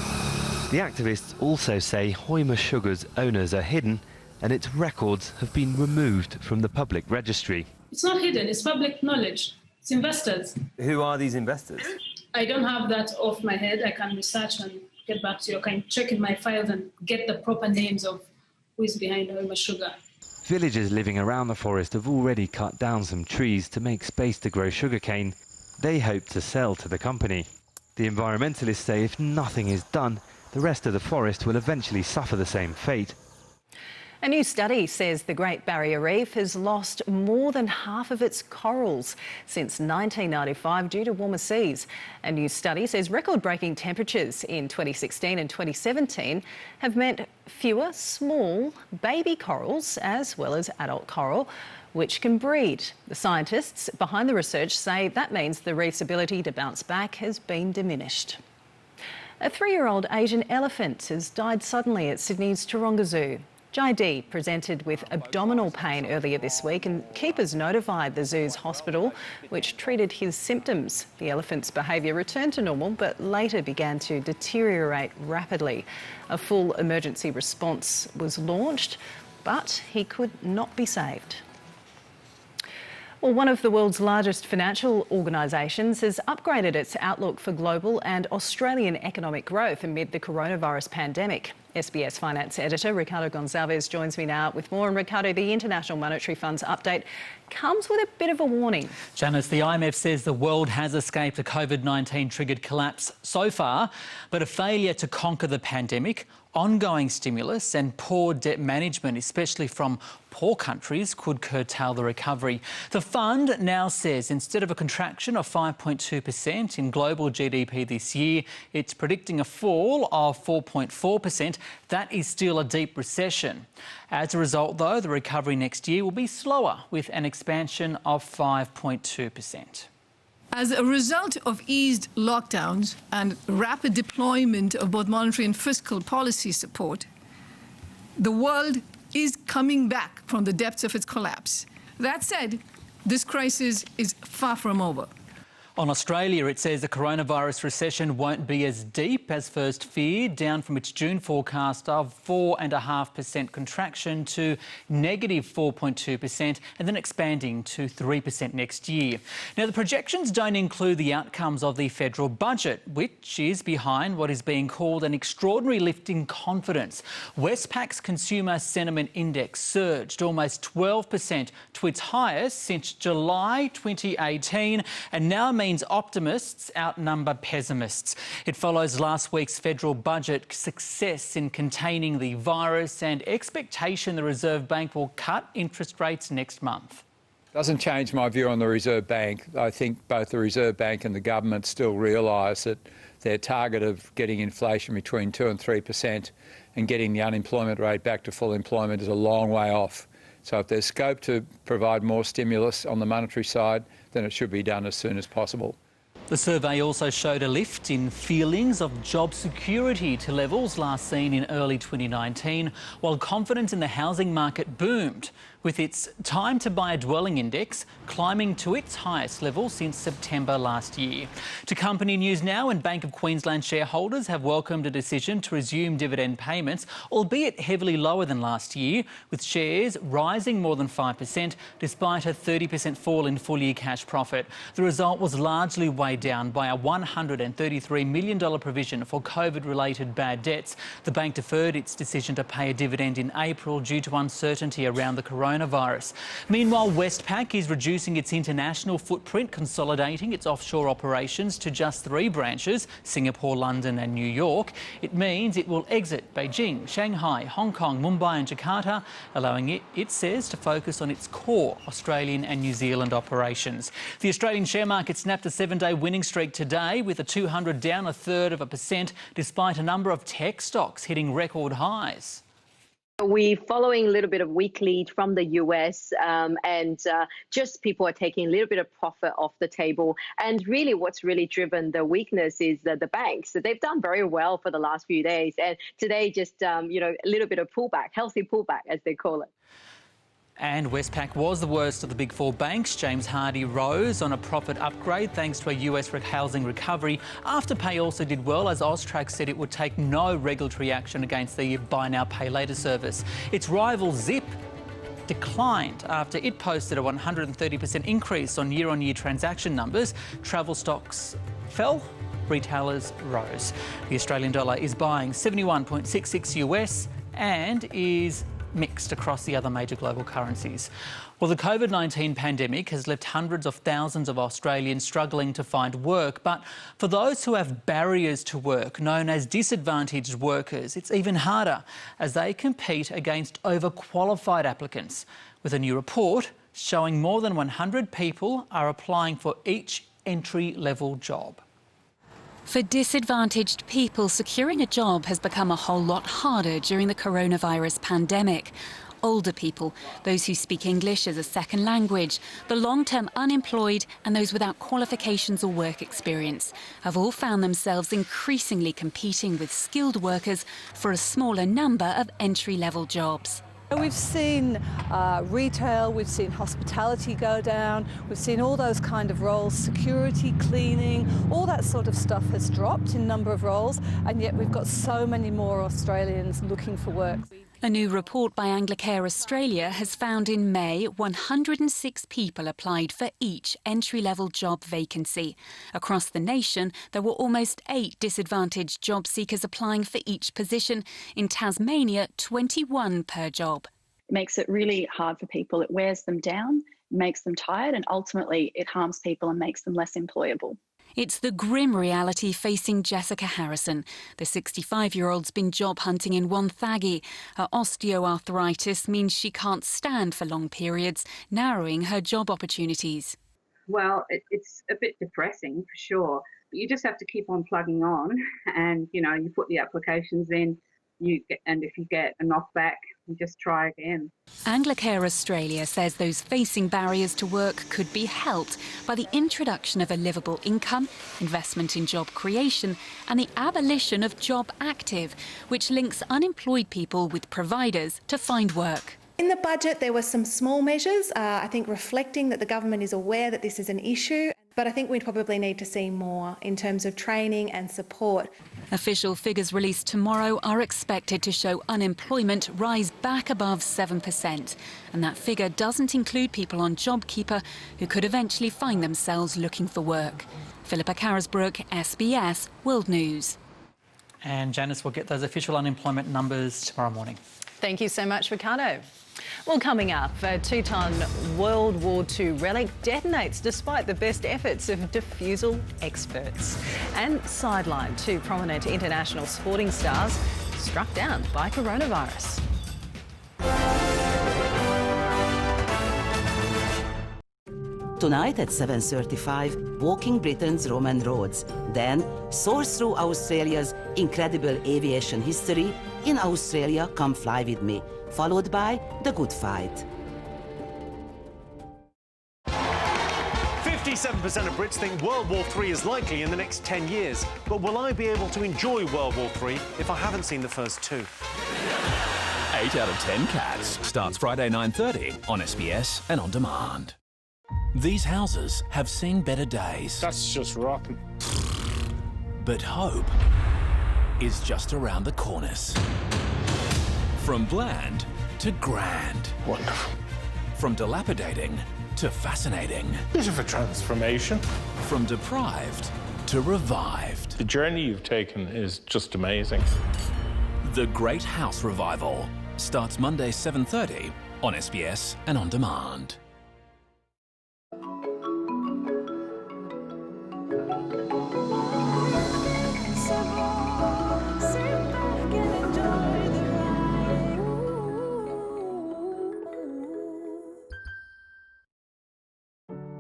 The activists also say Hoima Sugar's owners are hidden and its records have been removed from the public registry. It's not hidden, it's public knowledge. It's investors. Who are these investors? I don't have that off my head. I can research and get back to you. I can check in my files and get the proper names of who is behind Hoima Sugar. Villagers living around the forest have already cut down some trees to make space to grow sugarcane. They hope to sell to the company. The environmentalists say if nothing is done, the rest of the forest will eventually suffer the same fate. A new study says the Great Barrier Reef has lost more than half of its corals since 1995 due to warmer seas. A new study says record-breaking temperatures in 2016 and 2017 have meant fewer small baby corals as well as adult coral, which can breed. The scientists behind the research say that means the reef's ability to bounce back has been diminished. A 3-year-old Asian elephant has died suddenly at Sydney's Taronga Zoo. Jai presented with abdominal pain earlier this week and keepers notified the zoo's hospital, which treated his symptoms. The elephant's behaviour returned to normal but later began to deteriorate rapidly. A full emergency response was launched, but he could not be saved. Well, one of the world's largest financial organisations has upgraded its outlook for global and Australian economic growth amid the coronavirus pandemic. SBS Finance Editor Ricardo Gonzalez joins me now with more. And Ricardo, the International Monetary Fund's update comes with a bit of a warning. Janice, the IMF says the world has escaped a COVID-19 triggered collapse so far, but a failure to conquer the pandemic, ongoing stimulus and poor debt management, especially from poor countries, could curtail the recovery. The fund now says instead of a contraction of 5.2% in global GDP this year, it's predicting a fall of 4.4%, that is still a deep recession. As a result, though, the recovery next year will be slower, with an expansion of 5.2%. As a result of eased lockdowns and rapid deployment of both monetary and fiscal policy support, the world is coming back from the depths of its collapse. That said, this crisis is far from over. On Australia, it says the coronavirus recession won't be as deep as first feared, down from its June forecast of 4.5% contraction to negative 4.2%, and then expanding to 3% next year. Now, the projections don't include the outcomes of the federal budget, which is behind what is being called an extraordinary lift in confidence. Westpac's Consumer Sentiment Index surged almost 12% to its highest since July 2018, and now means optimists outnumber pessimists. It follows last week's federal budget success in containing the virus and expectation the Reserve Bank will cut interest rates next month. Doesn't change my view on the Reserve Bank. I think both the Reserve Bank and the government still realise that their target of getting inflation between 2 and 3% and getting the unemployment rate back to full employment is a long way off. So if there's scope to provide more stimulus on the monetary side, then it should be done as soon as possible. The survey also showed a lift in feelings of job security to levels last seen in early 2019, while confidence in the housing market boomed, with its time to buy a dwelling index climbing to its highest level since September last year. To company news now, and Bank of Queensland shareholders have welcomed a decision to resume dividend payments, albeit heavily lower than last year, with shares rising more than 5% despite a 30% fall in full-year cash profit. The result was largely weighed down by a $133 million provision for COVID-related bad debts. The bank deferred its decision to pay a dividend in April due to uncertainty around the coronavirus. Meanwhile, Westpac is reducing its international footprint, consolidating its offshore operations to just 3 branches, Singapore, London and New York. It means it will exit Beijing, Shanghai, Hong Kong, Mumbai and Jakarta, allowing it says, to focus on its core Australian and New Zealand operations. The Australian share market snapped a 7-day winning streak today, with the 200 down 1/3%, despite a number of tech stocks hitting record highs. We're following a little bit of weak lead from the US and just people are taking a little bit of profit off the table. And really what's really driven the weakness is the banks. So they've done very well for the last few days. And today just, a little bit of pullback, healthy pullback as they call it. And Westpac was the worst of the big 4 banks. James Hardie rose on a profit upgrade thanks to a US housing recovery. Afterpay also did well, as Austrac said it would take no regulatory action against the buy now, pay later service. Its rival Zip declined after it posted a 130% increase on year-on-year transaction numbers. Travel stocks fell, retailers rose. The Australian dollar is buying 71.66 US and is mixed across the other major global currencies. Well, the COVID-19 pandemic has left hundreds of thousands of Australians struggling to find work, but for those who have barriers to work, known as disadvantaged workers, it's even harder as they compete against overqualified applicants, with a new report showing more than 100 people are applying for each entry-level job. For disadvantaged people, securing a job has become a whole lot harder during the coronavirus pandemic. Older people, those who speak English as a second language, the long-term unemployed and those without qualifications or work experience have all found themselves increasingly competing with skilled workers for a smaller number of entry-level jobs. We've seen retail, we've seen hospitality go down, we've seen all those kind of roles, security, cleaning, all that sort of stuff has dropped in number of roles, and yet we've got so many more Australians looking for work. A new report by Anglicare Australia has found in May 106 people applied for each entry-level job vacancy. Across the nation, there were almost 8 disadvantaged job seekers applying for each position. In Tasmania, 21 per job. It makes it really hard for people. It wears them down, makes them tired, and ultimately it harms people and makes them less employable. It's the grim reality facing Jessica Harrison. The 65-year-old's been job hunting in Wonthaggi. Her osteoarthritis means she can't stand for long periods, narrowing her job opportunities. Well, it's a bit depressing for sure. But you just have to keep on plugging on and, you put the applications in if you get a knockback, you just try again. Anglicare Australia says those facing barriers to work could be helped by the introduction of a livable income, investment in job creation and the abolition of Job Active, which links unemployed people with providers to find work. In the budget, there were some small measures, I think reflecting that the government is aware that this is an issue, but I think we probably need to see more in terms of training and support. Official figures released tomorrow are expected to show unemployment rise back above 7%. And that figure doesn't include people on JobKeeper who could eventually find themselves looking for work. Philippa Carisbrook, SBS World News. And Janice will get those official unemployment numbers tomorrow morning. Thank you so much, Ricardo. Well, coming up, a 2-ton World War II relic detonates despite the best efforts of defusal experts. And sidelined, 2 prominent international sporting stars struck down by coronavirus. Tonight at 7:35, walking Britain's Roman roads. Then, soar through Australia's incredible aviation history in Australia, Come Fly With Me, followed by The Good Fight. 57% of Brits think World War III is likely in the next 10 years. But will I be able to enjoy World War III if I haven't seen the first 2? 8 out of 10 cats starts Friday 9:30 on SBS and on demand. These houses have seen better days. That's just rotten. But hope is just around the corners. From bland to grand. Wonderful. From dilapidating to fascinating. Bit of a transformation. From deprived to revived. The journey you've taken is just amazing. The Great House Revival starts Monday 7:30 on SBS and on demand.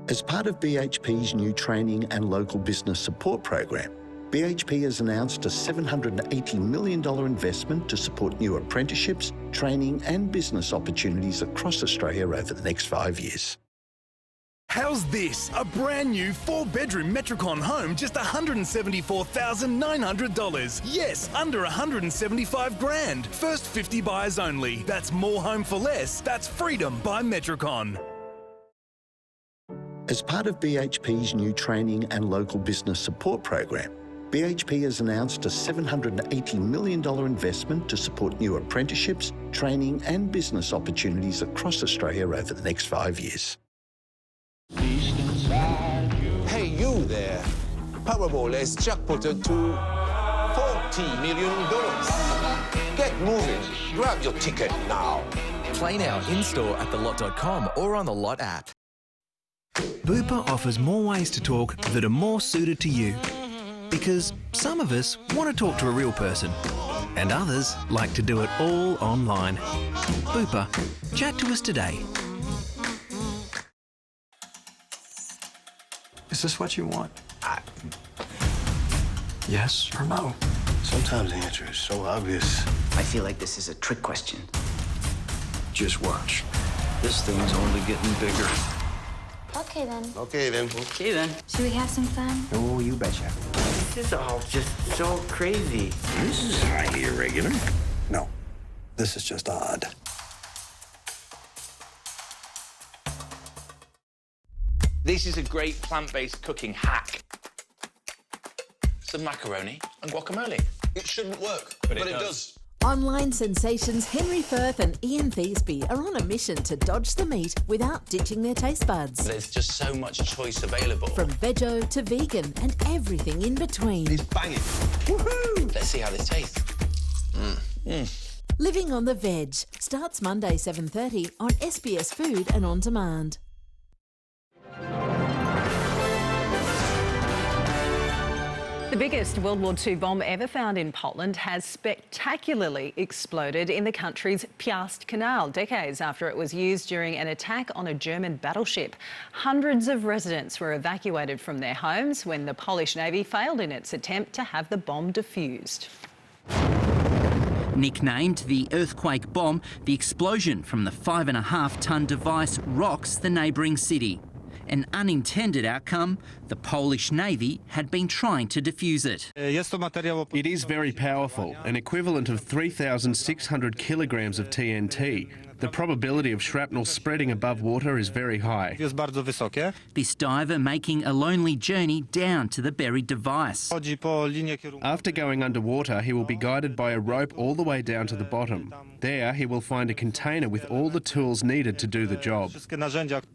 As part of BHP's new training and local business support program, BHP has announced a $780 million investment to support new apprenticeships, training and business opportunities across Australia over the next 5 years. How's this? A brand new 4-bedroom Metricon home, just $174,900. Yes, under 175 grand. First 50 buyers only. That's more home for less. That's freedom by Metricon. As part of BHP's new training and local business support program, BHP has announced a $780 million investment to support new apprenticeships, training and business opportunities across Australia over the next 5 years. Hey, you there. Powerball has jackpotted to $40 million. Get moving. Grab your ticket now. Play now in-store at thelot.com or on the Lot app. Bupa offers more ways to talk that are more suited to you. Because some of us want to talk to a real person and others like to do it all online. Bupa, chat to us today. Is this what you want? Yes or no? Sometimes the answer is so obvious. I feel like this is a trick question. Just watch. This thing's only getting bigger. Okay then. Okay then. Okay then. Should we have some fun? Oh, you betcha. This is all just so crazy. This is highly irregular. No, this is just odd. This is a great plant-based cooking hack. Some macaroni and guacamole. It shouldn't work, but it does. Online sensations Henry Firth and Ian Thiesby are on a mission to dodge the meat without ditching their taste buds. There's just so much choice available. From veggie to vegan and everything in between. It's banging. Woohoo! Let's see how this tastes. Living on the Veg starts Monday 7:30 on SBS Food and On Demand. The biggest World War II bomb ever found in Poland has spectacularly exploded in the country's Piast Canal, decades after it was used during an attack on a German battleship. Hundreds of residents were evacuated from their homes when the Polish Navy failed in its attempt to have the bomb defused. Nicknamed the earthquake bomb, the explosion from the 5.5-tonne device rocks the neighbouring city. An unintended outcome, the Polish Navy had been trying to defuse it. It is very powerful, an equivalent of 3,600 kilograms of TNT. The probability of shrapnel spreading above water is very high. This diver making a lonely journey down to the buried device. After going underwater, he will be guided by a rope all the way down to the bottom. There, he will find a container with all the tools needed to do the job.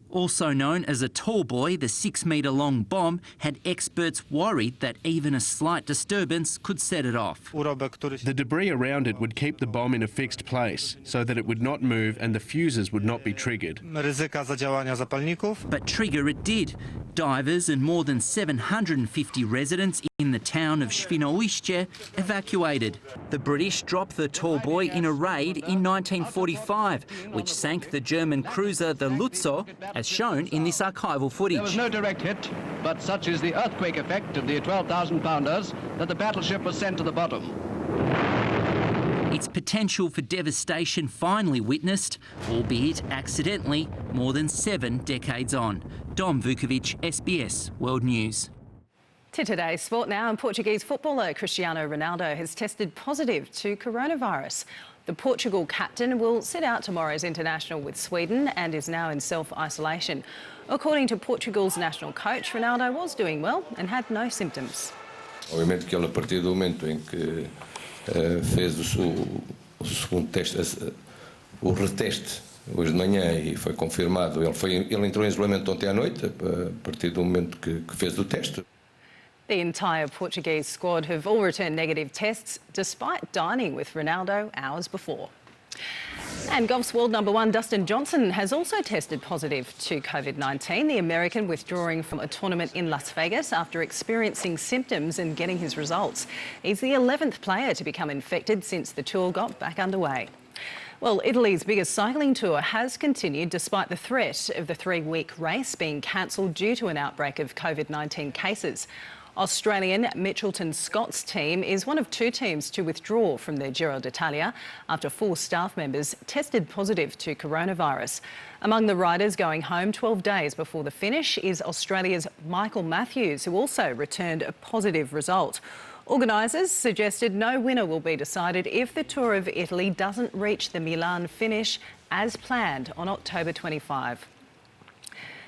Also known as a tall boy, the 6-metre-long bomb had experts worried that even a slight disturbance could set it off. The debris around it would keep the bomb in a fixed place so that it would not move and the fuses would not be triggered. But trigger it did. Divers and more than 750 residents in the town of Świnoujście evacuated. The British dropped the tall boy in a raid in 1945, which sank the German cruiser the Lutzow, as shown in this archival footage. There was no direct hit, but such is the earthquake effect of the 12,000-pounders that the battleship was sent to the bottom. Its potential for devastation finally witnessed, albeit accidentally, more than 7 decades on. Dom Vukovic, SBS World News. To today's sport now, and Portuguese footballer Cristiano Ronaldo has tested positive to coronavirus. The Portugal captain will sit out tomorrow's international with Sweden and is now in self-isolation. According to Portugal's national coach, Ronaldo was doing well and had no symptoms. Obviamente que ele, a partir do momento em que fez o segundo teste, o reteste hoje de manhã e foi confirmado, ele entrou em isolamento ontem à noite, a partir do momento que fez o teste. The entire Portuguese squad have all returned negative tests despite dining with Ronaldo hours before. And golf's world number 1 Dustin Johnson has also tested positive to COVID-19, the American withdrawing from a tournament in Las Vegas after experiencing symptoms and getting his results. He's the 11th player to become infected since the tour got back underway. Well, Italy's biggest cycling tour has continued despite the threat of the 3-week race being cancelled due to an outbreak of COVID-19 cases. Australian Mitchelton Scott's team is one of 2 teams to withdraw from their Giro d'Italia after 4 staff members tested positive to coronavirus. Among the riders going home 12 days before the finish is Australia's Michael Matthews, who also returned a positive result. Organisers suggested no winner will be decided if the Tour of Italy doesn't reach the Milan finish as planned on October 25.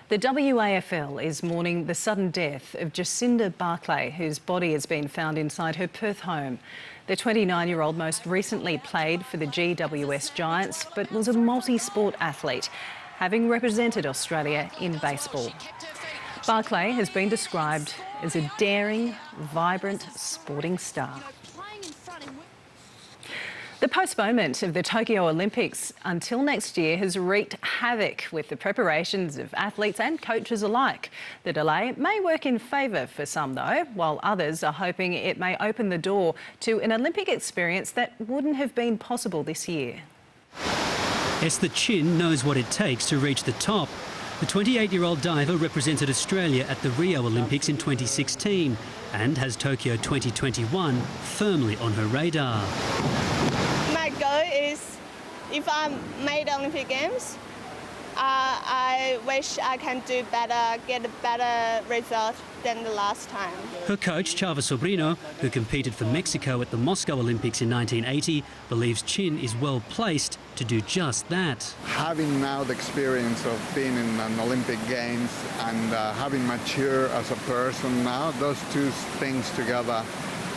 The WAFL is mourning the sudden death of Jacinda Barclay, whose body has been found inside her Perth home. The 29-year-old most recently played for the GWS Giants, but was a multi-sport athlete, having represented Australia in baseball. Barclay has been described as a daring, vibrant sporting star. The postponement of the Tokyo Olympics until next year has wreaked havoc with the preparations of athletes and coaches alike. The delay may work in favour for some though, while others are hoping it may open the door to an Olympic experience that wouldn't have been possible this year. Esther Chin knows what it takes to reach the top. The 28-year-old diver represented Australia at the Rio Olympics in 2016 and has Tokyo 2021 firmly on her radar. My goal is, if I made Olympic Games, I wish I can do better, get a better result than the last time. Her coach, Chava Sobrino, who competed for Mexico at the Moscow Olympics in 1980, believes Chin is well placed to do just that. Having now the experience of being in an Olympic Games and having matured as a person now, those 2 things together,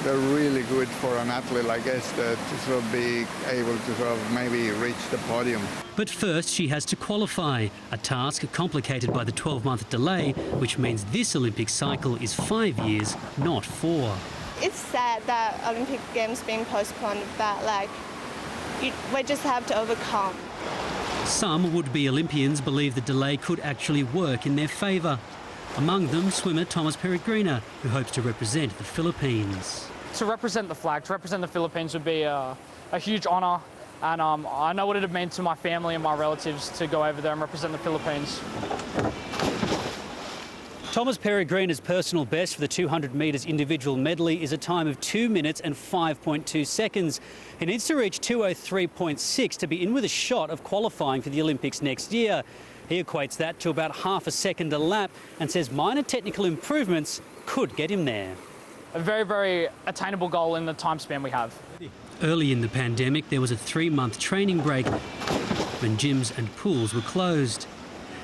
they're really good for an athlete like Esther to sort of be able to sort of maybe reach the podium. But first she has to qualify, a task complicated by the 12-month delay, which means this Olympic cycle is 5 years, not 4. It's sad that Olympic Games being postponed, but we just have to overcome. Some would-be Olympians believe the delay could actually work in their favour. Among them, swimmer Thomas Peregrina, who hopes to represent the Philippines. To represent the flag, to represent the Philippines would be a huge honour, and I know what it would mean to my family and my relatives to go over there and represent the Philippines. Thomas Peregrina's personal best for the 200 metres individual medley is a time of 2 minutes and 5.2 seconds. He needs to reach 2:03.6 to be in with a shot of qualifying for the Olympics next year. He equates that to about half a second a lap and says minor technical improvements could get him there. A very, very attainable goal in the time span we have. Early in the pandemic, there was a 3-month training break when gyms and pools were closed.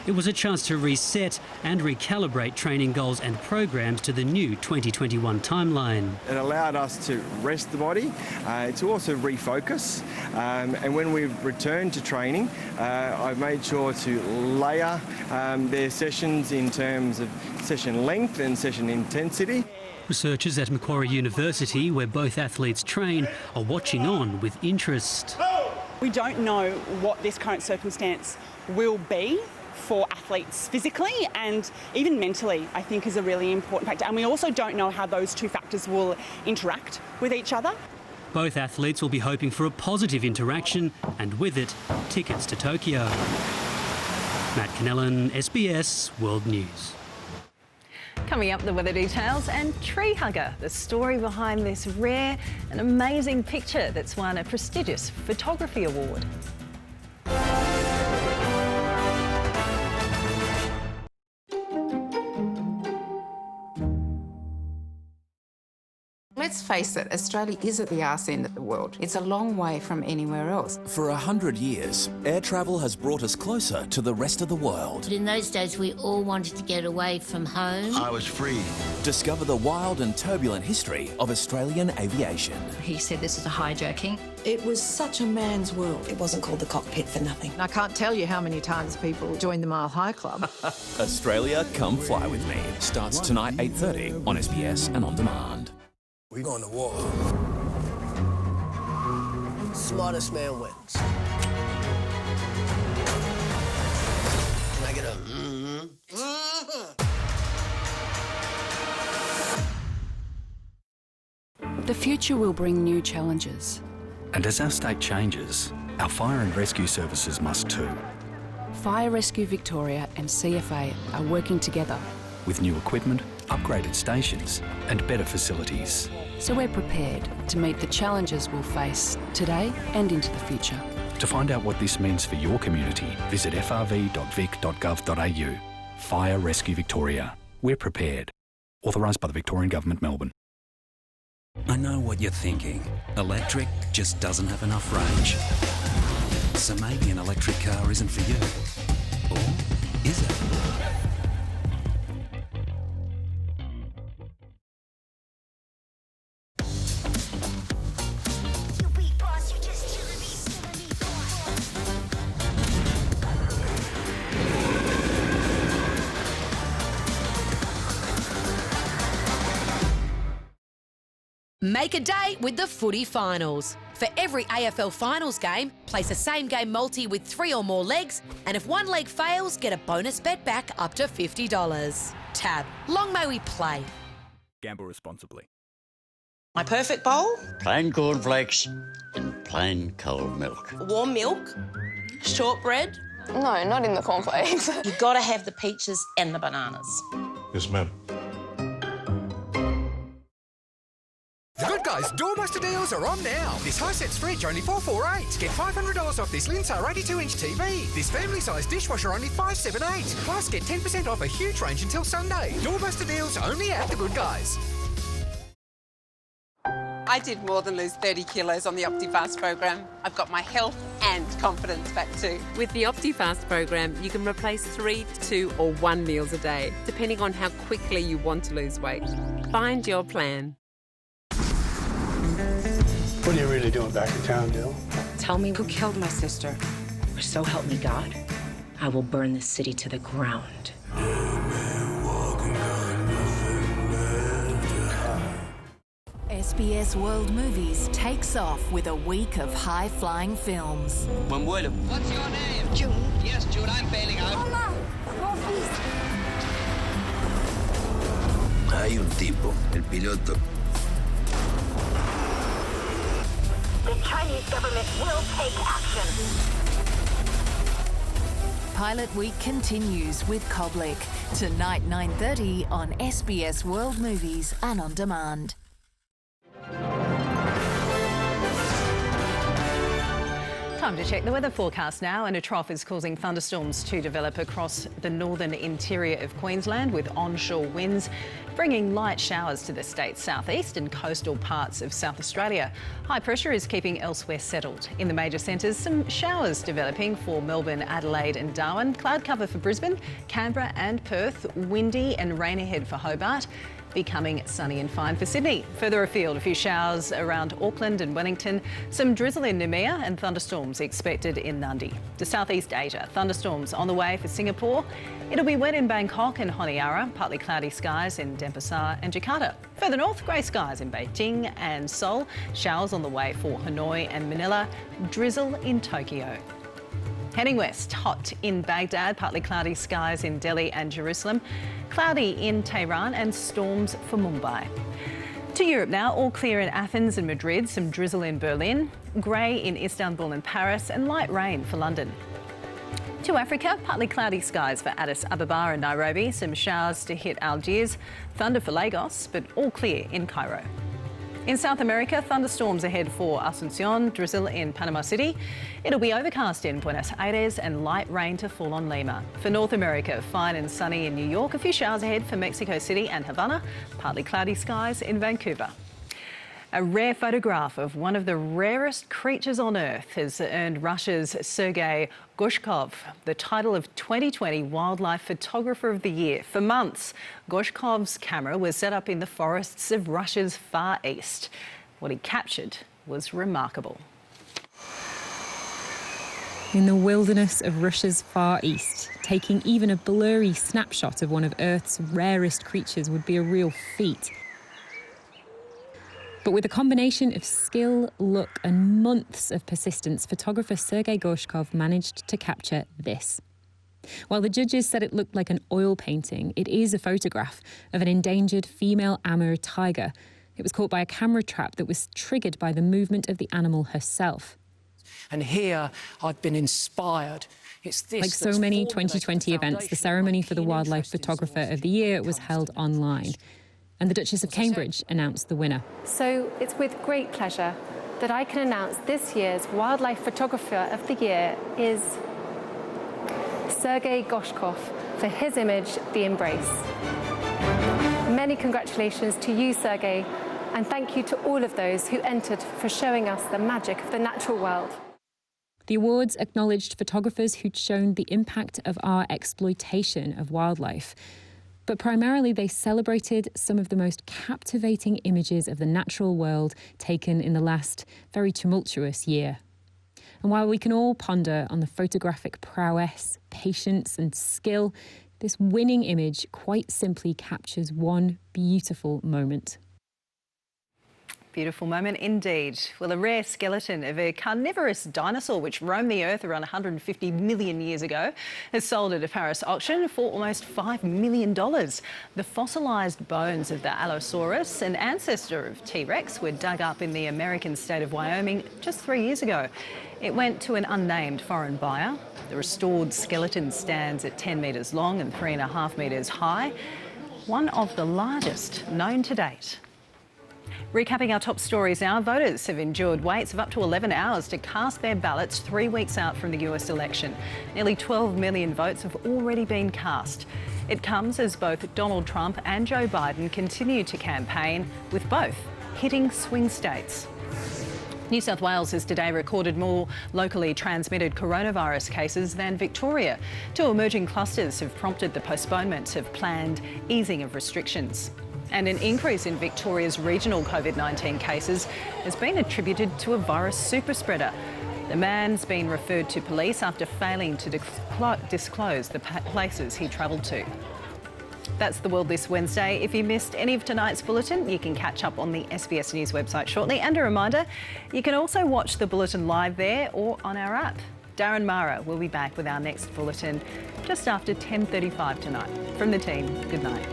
It was a chance to reset and recalibrate training goals and programs to the new 2021 timeline. It allowed us to rest the body, to also refocus, and when we returned to training, I've made sure to layer their sessions in terms of session length and session intensity. Researchers at Macquarie University, where both athletes train, are watching on with interest. We don't know what this current circumstance will be for athletes physically and even mentally, I think, is a really important factor. And we also don't know how those two factors will interact with each other. Both athletes will be hoping for a positive interaction and with it, tickets to Tokyo. Matt Cannellan, SBS World News. Coming up, the weather details and Tree Hugger, the story behind this rare and amazing picture that's won a prestigious photography award. Let's face it, Australia is at the arse end of the world. It's a long way from anywhere else. For 100 years, air travel has brought us closer to the rest of the world. In those days, we all wanted to get away from home. I was free. Discover the wild and turbulent history of Australian aviation. He said this is a hijacking. It was such a man's world. It wasn't called the cockpit for nothing. I can't tell you how many times people join the Mile High Club. Australia, come fly with me. Starts tonight 8:30 on SBS and on demand. We're going to war. Smartest man wins. Can I get a The future will bring new challenges. And as our state changes, our fire and rescue services must too. Fire Rescue Victoria and CFA are working together. With new equipment, upgraded stations and better facilities. So we're prepared to meet the challenges we'll face today and into the future. To find out what this means for your community, visit frv.vic.gov.au. Fire Rescue Victoria. We're prepared. Authorised by the Victorian Government, Melbourne. I know what you're thinking. Electric just doesn't have enough range. So maybe an electric car isn't for you. Or is it? Make a day with the footy finals. For every AFL finals game, place a same-game multi with 3 or more legs, and if one leg fails, get a bonus bet back up to $50. Tab. Long may we play. Gamble responsibly. My perfect bowl? Plain cornflakes and plain cold milk. Warm milk? Shortbread? No, not in the cornflakes. You've got to have the peaches and the bananas. Yes, ma'am. The Good Guys Doorbuster deals are on now. This high-set fridge only $448. Get $500 off this Linsar 82-inch TV. This family-sized dishwasher only $578. Plus, get 10% off a huge range until Sunday. Doorbuster deals only at The Good Guys. I did more than lose 30 kilos on the OptiFast program. I've got my health and confidence back too. With the OptiFast program, you can replace 3, 2 or 1 meals a day, depending on how quickly you want to lose weight. Find your plan. What are you really doing back in town, Dill? Tell me who killed my sister, or so help me God, I will burn this city to the ground. SBS World Movies takes off with a week of high-flying films. One word. What's your name? Jude. Yes, Jude, I'm bailing out. Hola, Hay un tipo, el piloto. The Chinese government will take action. Pilot Week continues with Koblik. Tonight 9:30 on SBS World Movies and On Demand. Time to check the weather forecast now, and a trough is causing thunderstorms to develop across the northern interior of Queensland with onshore winds, bringing light showers to the state's southeast and coastal parts of South Australia. High pressure is keeping elsewhere settled. In the major centres, some showers developing for Melbourne, Adelaide and Darwin. Cloud cover for Brisbane, Canberra and Perth. Windy and rain ahead for Hobart. Becoming sunny and fine for Sydney. Further afield, a few showers around Auckland and Wellington, some drizzle in Noumea and thunderstorms expected in Nadi. To Southeast Asia, thunderstorms on the way for Singapore. It'll be wet in Bangkok and Honiara, partly cloudy skies in Denpasar and Jakarta. Further north, grey skies in Beijing and Seoul, showers on the way for Hanoi and Manila, drizzle in Tokyo. Heading west, hot in Baghdad, partly cloudy skies in Delhi and Jerusalem, cloudy in Tehran and storms for Mumbai. To Europe now, all clear in Athens and Madrid, some drizzle in Berlin, grey in Istanbul and Paris and light rain for London. To Africa, partly cloudy skies for Addis Ababa and Nairobi, some showers to hit Algiers, thunder for Lagos, but all clear in Cairo. In South America, thunderstorms ahead for Asunción, drizzle in Panama City. It'll be overcast in Buenos Aires and light rain to fall on Lima. For North America, fine and sunny in New York. A few showers ahead for Mexico City and Havana. Partly cloudy skies in Vancouver. A rare photograph of one of the rarest creatures on Earth has earned Russia's Sergei Gorshkov the title of 2020 Wildlife Photographer of the Year. For months, Gorshkov's camera was set up in the forests of Russia's Far East. What he captured was remarkable. In the wilderness of Russia's Far East, taking even a blurry snapshot of one of Earth's rarest creatures would be a real feat. But with a combination of skill, luck and months of persistence, photographer Sergei Gorshkov managed to capture this. While the judges said it looked like an oil painting, it is a photograph of an endangered female Amur tiger. It was caught by a camera trap that was triggered by the movement of the animal herself. And here I've been inspired. It's this like so many 2020 events, the ceremony for the Wildlife Photographer of the Year was held online. And the Duchess of Cambridge announced the winner. So it's with great pleasure that I can announce this year's Wildlife Photographer of the Year is Sergei Gorshkov for his image, The Embrace. Many congratulations to you, Sergei, and thank you to all of those who entered for showing us the magic of the natural world. The awards acknowledged photographers who'd shown the impact of our exploitation of wildlife. But primarily they celebrated some of the most captivating images of the natural world taken in the last very tumultuous year. And while we can all ponder on the photographic prowess, patience and skill, this winning image quite simply captures one beautiful moment. Beautiful moment indeed. Well, a rare skeleton of a carnivorous dinosaur which roamed the earth around 150 million years ago has sold at a Paris auction for almost $5 million. The fossilised bones of the Allosaurus, an ancestor of T-Rex, were dug up in the American state of Wyoming just 3 years ago. It went to an unnamed foreign buyer. The restored skeleton stands at 10 metres long and 3.5 metres high, one of the largest known to date. Recapping our top stories now, voters have endured waits of up to 11 hours to cast their ballots 3 weeks out from the US election. Nearly 12 million votes have already been cast. It comes as both Donald Trump and Joe Biden continue to campaign, with both hitting swing states. New South Wales has today recorded more locally transmitted coronavirus cases than Victoria. 2 emerging clusters have prompted the postponement of planned easing of restrictions. And an increase in Victoria's regional COVID-19 cases has been attributed to a virus super spreader. The man's been referred to police after failing to disclose the places he travelled to. That's the world this Wednesday. If you missed any of tonight's bulletin, you can catch up on the SBS News website shortly. And a reminder, you can also watch the bulletin live there or on our app. Darren Mara will be back with our next bulletin just after 10:35 tonight. From the team, good night.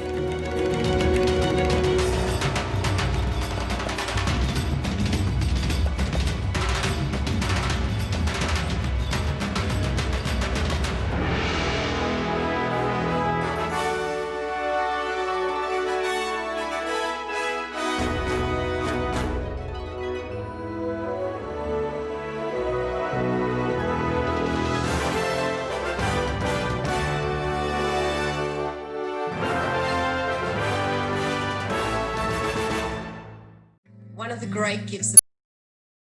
one of the great gifts of